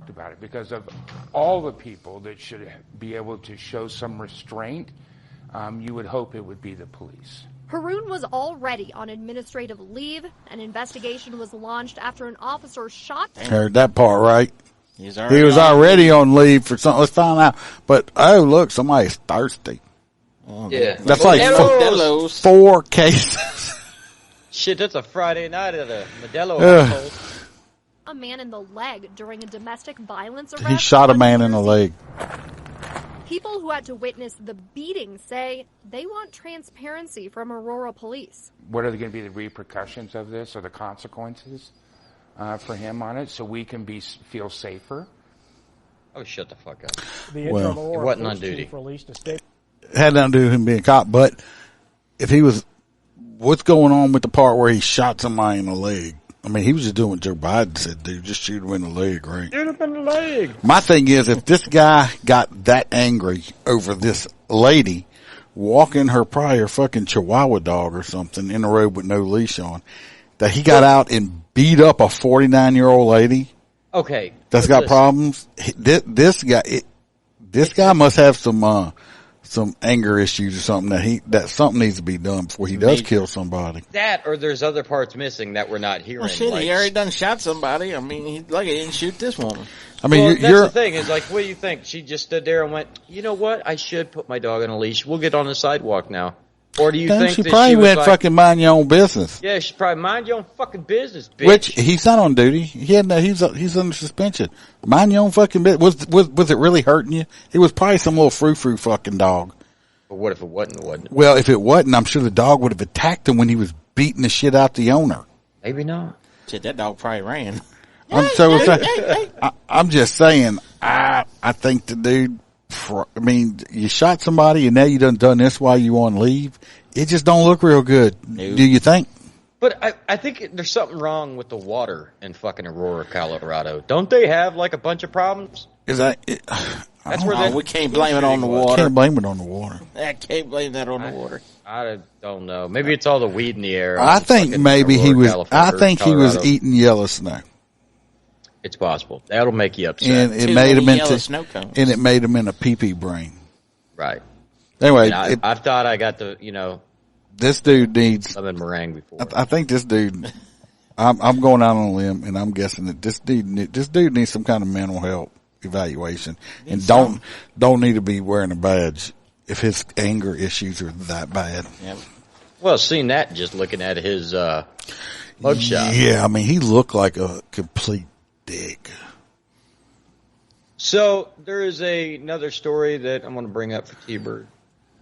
About it because of all the people that should be able to show some restraint. You would hope it would be the police. Haroon was already on administrative leave. An investigation was launched after an officer shot him. Heard that part right. He was already on leave for something. Let's find out. But, oh, look, somebody's thirsty. Yeah. That's like 4 cases. Shit, that's a Friday night at a Modelo household. A man in the leg during a domestic violence arrest. He shot a man in the leg. People who had to witness the beating say they want transparency from Aurora police. What are going to be the repercussions of this or the consequences for him on it so we can feel safer? Oh, shut the fuck up. The interim he Aurora wasn't on police duty. chief released a statement. Had nothing to do with him being a cop, but if he was, what's going on with the part where he shot somebody in the leg? I mean, he was just doing what Joe Biden said, dude. Just shoot him in the leg, right? Shoot him in the leg. My thing is, if this guy got that angry over this lady walking probably her fucking Chihuahua dog or something in the road with no leash on, that he got out and beat up a 49-year-old lady. Okay. That's got problems. This guy must have some anger issues or something that something needs to be done before he does kill somebody. That or there's other parts missing that we're not hearing. Well, shit, he already done shot somebody. I mean, he didn't shoot this woman. I mean, that's the thing is like, what do you think? She just stood there and went, you know what? I should put my dog on a leash. We'll get on the sidewalk now. Or do you think she that probably she was went like, fucking mind your own business? Yeah, she probably mind your own fucking business, bitch. Which he's not on duty. He's under suspension. Mind your own fucking business. Was it really hurting you? It was probably some little frou-frou fucking dog. But what if it wasn't? Well, if it wasn't, I'm sure the dog would have attacked him when he was beating the shit out the owner. Maybe not. Shit, that dog probably ran. I'm just saying, I think the dude, I mean, you shot somebody and now you done this while you on leave. It just don't look real good. No. Do you think? But I think there's something wrong with the water in fucking Aurora, Colorado. Don't they have like a bunch of problems? That's where we can't blame it on the water. Can't blame it on the water. I can't blame that on the water. I don't know. Maybe it's all the weed in the air. I think maybe he was. I think he was eating yellow snow. It's possible. That'll make you upset. And it made him in a pee-pee brain. Right. Anyway, I thought I got the this dude needs some meringue before. I think this dude. I'm going out on a limb, and I'm guessing that this dude needs some kind of mental health evaluation, and don't need to be wearing a badge if his anger issues are that bad. Yep. Well, seeing that, just looking at his mugshot. Yeah, I mean, he looked like a complete dick. So there is another story that I'm going to bring up for T-Bird.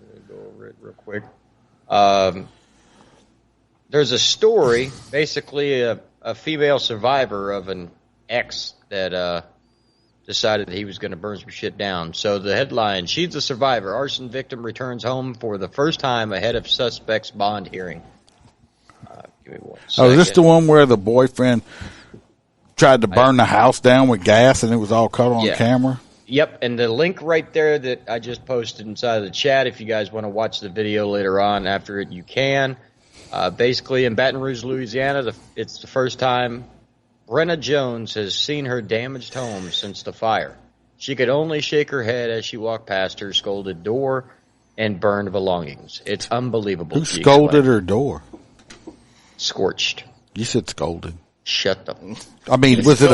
I'm going to go over it real quick. There's a story, basically a female survivor of an ex that decided that he was going to burn some shit down. So the headline, she's a survivor. Arson victim returns home for the first time ahead of suspect's bond hearing. Give me 1 second. Oh, is this the one where the boyfriend tried to burn the house down with gas and it was all caught on camera? Yep, and the link right there that I just posted inside of the chat, if you guys want to watch the video later on after it, you can. Basically, in Baton Rouge, Louisiana, it's the first time Brenna Jones has seen her damaged home since the fire. She could only shake her head as she walked past her scolded door and burned belongings. It's unbelievable. Who scolded her door? Scorched. You said scolded. Shut up. I mean, was it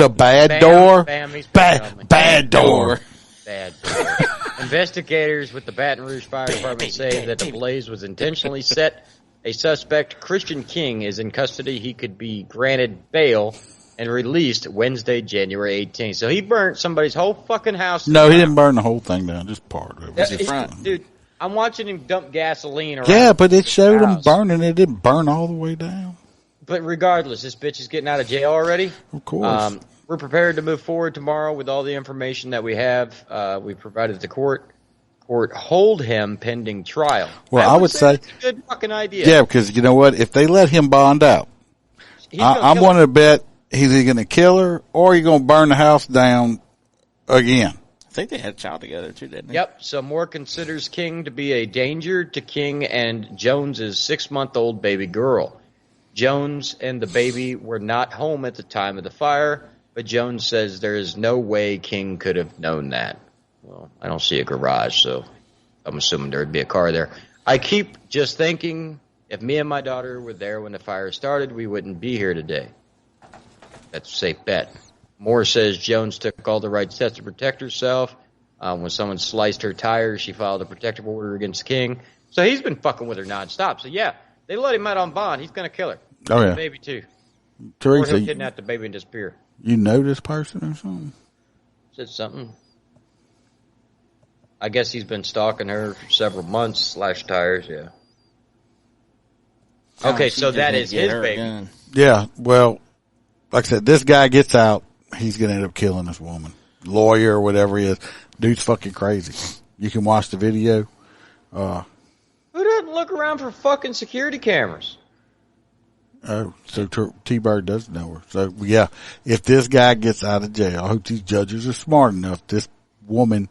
a bad door? Bad door. Bad door. Investigators with the Baton Rouge Fire Department say that the blaze was intentionally set. A suspect, Christian King, is in custody. He could be granted bail and released Wednesday, January 18th. So he burnt somebody's whole fucking house. No, he didn't burn the whole thing down, just part of it. Dude, I'm watching him dump gasoline around. Yeah, but it showed him burning. It didn't burn all the way down. But regardless, this bitch is getting out of jail already. Of course. We're prepared to move forward tomorrow with all the information that we have. We provided the court. Court hold him pending trial. Well, I would say it's a good fucking idea. Yeah, because you know what? If they let him bond out, I'm going to bet he's either going to kill her or he's going to burn the house down again. I think they had a child together too, didn't they? Yep. So Moore considers King to be a danger to King and Jones's 6-month-old baby girl. Jones and the baby were not home at the time of the fire, but Jones says there is no way King could have known that. Well, I don't see a garage, so I'm assuming there'd be a car there. I keep just thinking, if me and my daughter were there when the fire started, we wouldn't be here today. That's a safe bet. Moore says Jones took all the right steps to protect herself. When someone sliced her tires, she filed a protective order against King. So he's been fucking with her nonstop. So yeah, they let him out on bond. He's going to kill her. Oh, yeah. The baby too. Teresa, or he'll kidnap the baby and disappear. You know this person or something? Said something. I guess he's been stalking her for several months. Slash tires, yeah. Okay, so that is his baby. Yeah, well, like I said, this guy gets out, he's going to end up killing this woman. Lawyer or whatever he is. Dude's fucking crazy. You can watch the video. Who doesn't look around for fucking security cameras? Oh, so T-Bird does know her. So, yeah, if this guy gets out of jail, I hope these judges are smart enough. This woman,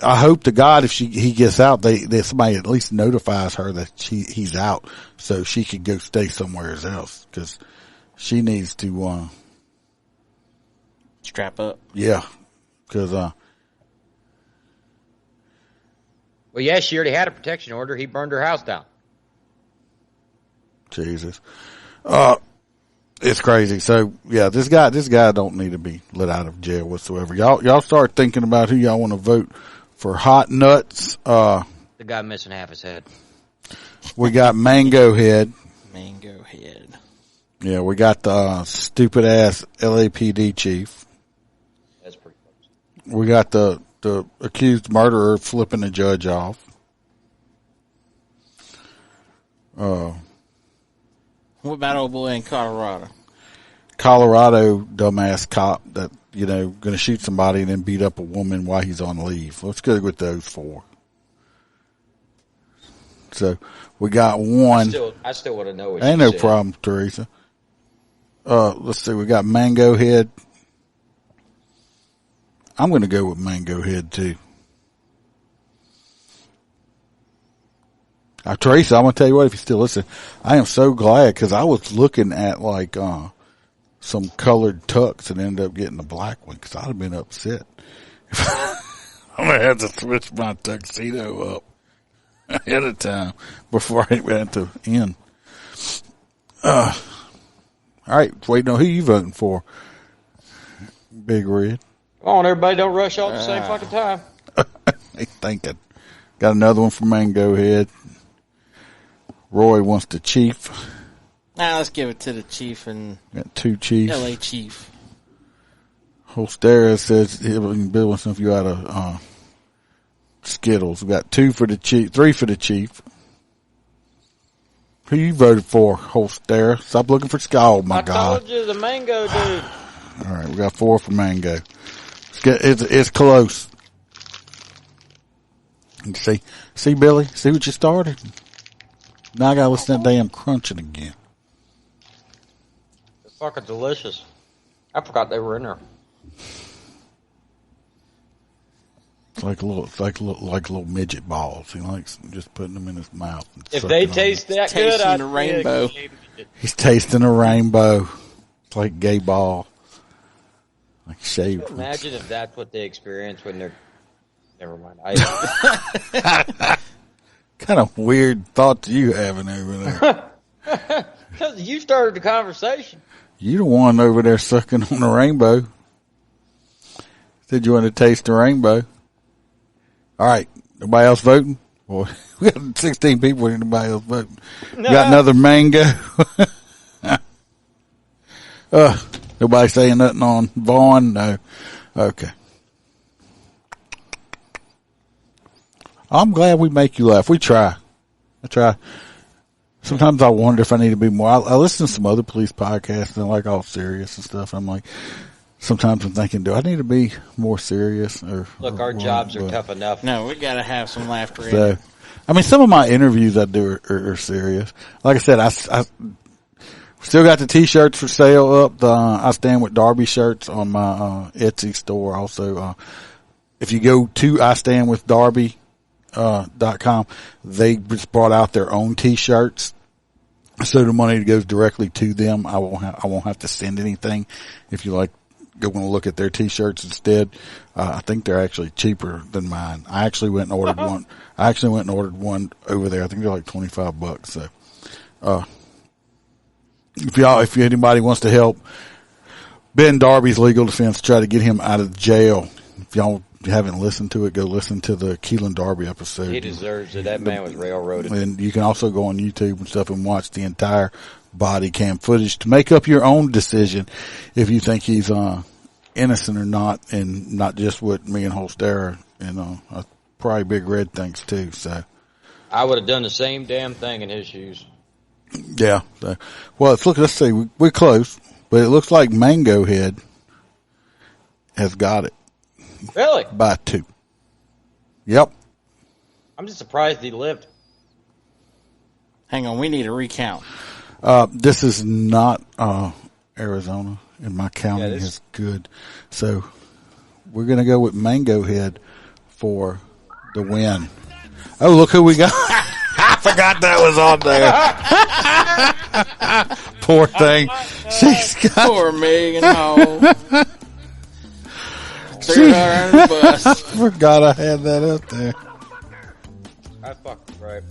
I hope to God if he gets out, somebody at least notifies her that he's out so she can go stay somewhere else because she needs to strap up. Yeah, because well, yeah, she already had a protection order. He burned her house down. Jesus, it's crazy. So yeah, this guy don't need to be let out of jail whatsoever. Y'all start thinking about who y'all want to vote for hot nuts. The guy missing half his head. We got Mango Head. Mango Head. Yeah, we got the stupid ass LAPD chief. That's pretty close. We got the accused murderer flipping the judge off. What about old boy in Colorado? Colorado dumbass cop that, going to shoot somebody and then beat up a woman while he's on leave. Let's go with those four. So we got one. I still want to know what ain't no problem, Teresa. Let's see. We got Mango Head. I'm going to go with Mango Head too. Teresa, I'm going to tell you what, if you still listen, I am so glad because I was looking at like, some colored tux and ended up getting a black one because I'd have been upset. I'm going to have to switch my tuxedo up ahead of time before I went to end. All right, waiting on who you voting for. Big Red. Come on, everybody, don't rush all at the same fucking time. They thinking. Got another one from Mango Head. Roy wants the chief. Now let's give it to the chief and Got 2 chiefs. LA chief. Holstera says Bill wants to know if you out of Skittles. We got 2 for the chief, 3 for the chief. Who you voted for, Holstera? Stop looking for Skull, my God. I told you the mango dude. All right, we got 4 for mango. It's close. See, Billy? See what you started? Now I gotta listen to that damn crunching again. They're fucking delicious. I forgot they were in there. It's like little midget balls. He likes just putting them in his mouth. If they taste that good, I'd the rainbow. He's tasting a rainbow. It's like gay ball. Like shaved. Imagine if that's what they experience when they're. Never mind. Kind of weird thoughts you having over there. Because you started the conversation. You the one over there sucking on the rainbow. Said you want to taste the rainbow. All right. Nobody else voting? Boy, we got 16 people and nobody else voting. No. Got another mango. Nobody saying nothing on Vaughn? No. Okay. I'm glad we make you laugh. We try. I try. Sometimes I wonder if I need to be more. I listen to some other police podcasts and like all serious and stuff. I'm like, sometimes I'm thinking, do I need to be more serious? Look, our jobs are tough enough. No, we got to have some laughter. So, I mean, some of my interviews I do are serious. Like I said, I still got the T-shirts for sale up. The I Stand with Darby shirts on my Etsy store. Also, if you go to IStandWithDarby.com, they just brought out their own T-shirts, so the money goes directly to them. I won't have to send anything. If you like, go and look at their T-shirts instead. I think they're actually cheaper than mine. I actually went and ordered one. Over there. I think they're like $25. So, if anybody wants to help Ben Darby's legal defense, try to get him out of jail. If y'all haven't listened to it, go listen to the Keelan Darby episode. He deserves it. That man was railroaded. And you can also go on YouTube and stuff and watch the entire body cam footage to make up your own decision if you think he's innocent or not, and not just what me and Holstera and probably Big Red thinks too. So I would have done the same damn thing in his shoes. Yeah. So, well, let's see, we're close, but it looks like Mango Head has got it. Really? By 2. Yep. I'm just surprised he lived. Hang on, we need a recount. This is not Arizona, and my counting is good. So we're going to go with Mango Head for the win. Oh, look who we got. I forgot that was on there. Poor thing. She's got... Poor Megan Hall. I forgot I had that up there. I fucked right.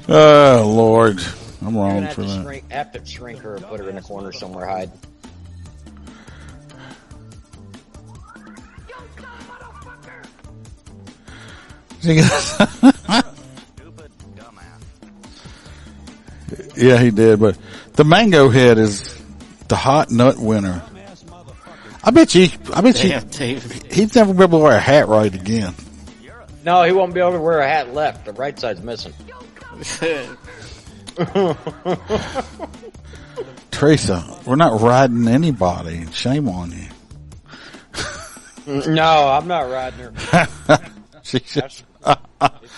Oh, Lord. I'm wrong for that. Have to shrink her and put her in a corner somewhere, hide. Yeah, he did, but the Mango Head is the hot nut winner. I bet you, he'd never be able to wear a hat right again. No, he won't be able to wear a hat left. The right side's missing. Teresa, we're not riding anybody. Shame on you. No, I'm not riding her. She's got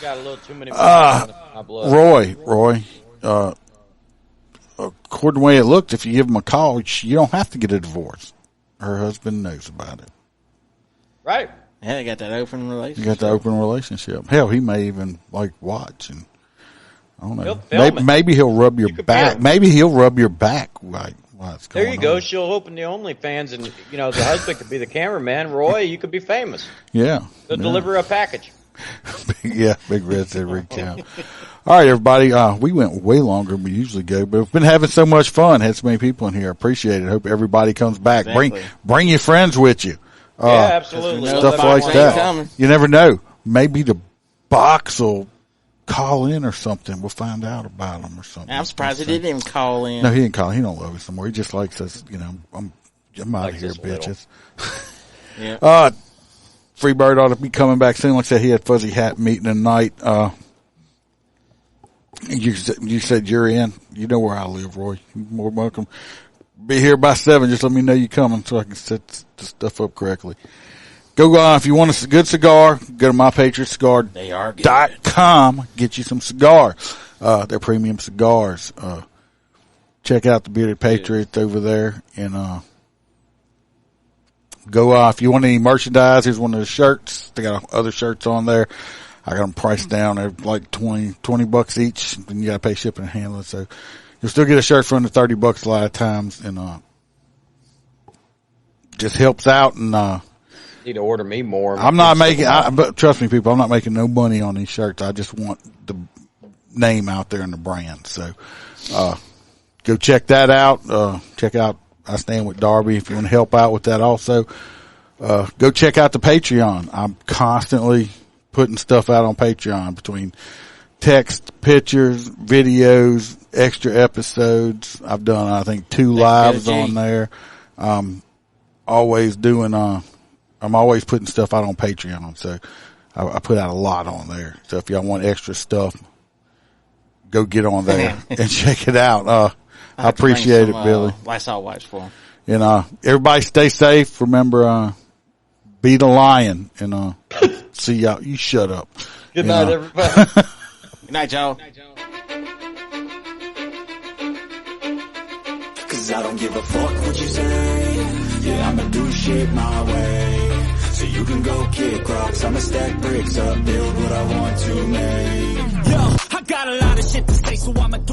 a little too many in my blood. Roy, according to the way it looked, if you give him a call, you don't have to get a divorce. Her husband knows about it. Right. Yeah, they got that open relationship. You got the open relationship. Hell, he may even watch, and I don't know. Maybe he'll rub your back. Maybe he'll rub your back while it's going on. There you go. She'll open the OnlyFans, and the husband could be the cameraman. Roy, you could be famous. Yeah. They'll deliver a package. Yeah, Big Red said recount. All right, everybody. We went way longer than we usually go, but we've been having so much fun. Had so many people in here. Appreciate it. Hope everybody comes back. Exactly. Bring your friends with you. Yeah, absolutely. Stuff like that. You never know. Maybe the box will call in or something. We'll find out about him or something. I'm surprised he didn't even call in. No, he didn't call. He don't love us anymore. He just likes us, I'm out of here, bitches. Yeah. Freebird ought to be coming back soon. Like I said, he had Fuzzy Hat meeting tonight. You said you're in. You know where I live, Roy. You're more welcome. Be here by 7. Just let me know you're coming so I can set the stuff up correctly. Go if you want a good cigar, go to mypatriotcigar.com. Get you some cigars. They're premium cigars. Check out the Bearded Patriots over there, and go if you want any merchandise. Here's one of the shirts. They got other shirts on there. I got them priced down. They're like $20 each, and you got to pay shipping and handling. So you'll still get a shirt for under $30 a lot of times, and just helps out. And need to order me more. I'm not making, but trust me, people, I'm not making no money on these shirts. I just want the name out there and the brand. So go check that out. Check out I Stand With Darby if you want to help out with that. Also, go check out the Patreon. I'm constantly putting stuff out on Patreon between text, pictures, videos, extra episodes. I've done, I think, 2 lives on there. Always doing, I'm always putting stuff out on Patreon. So I put out a lot on there. So if y'all want extra stuff, go get on there and check it out. I appreciate it, Billy. Lysol wipes for him. And, everybody stay safe. Remember, be the lion, and, see y'all. You shut up. Good night, everybody. Good night, Joe. Cause I don't give a fuck what you say. Yeah, I'ma do shit my way. So you can go kick rocks. I'ma stack bricks up, build what I want to make. Yo, I got a lot of shit to say, so I'ma do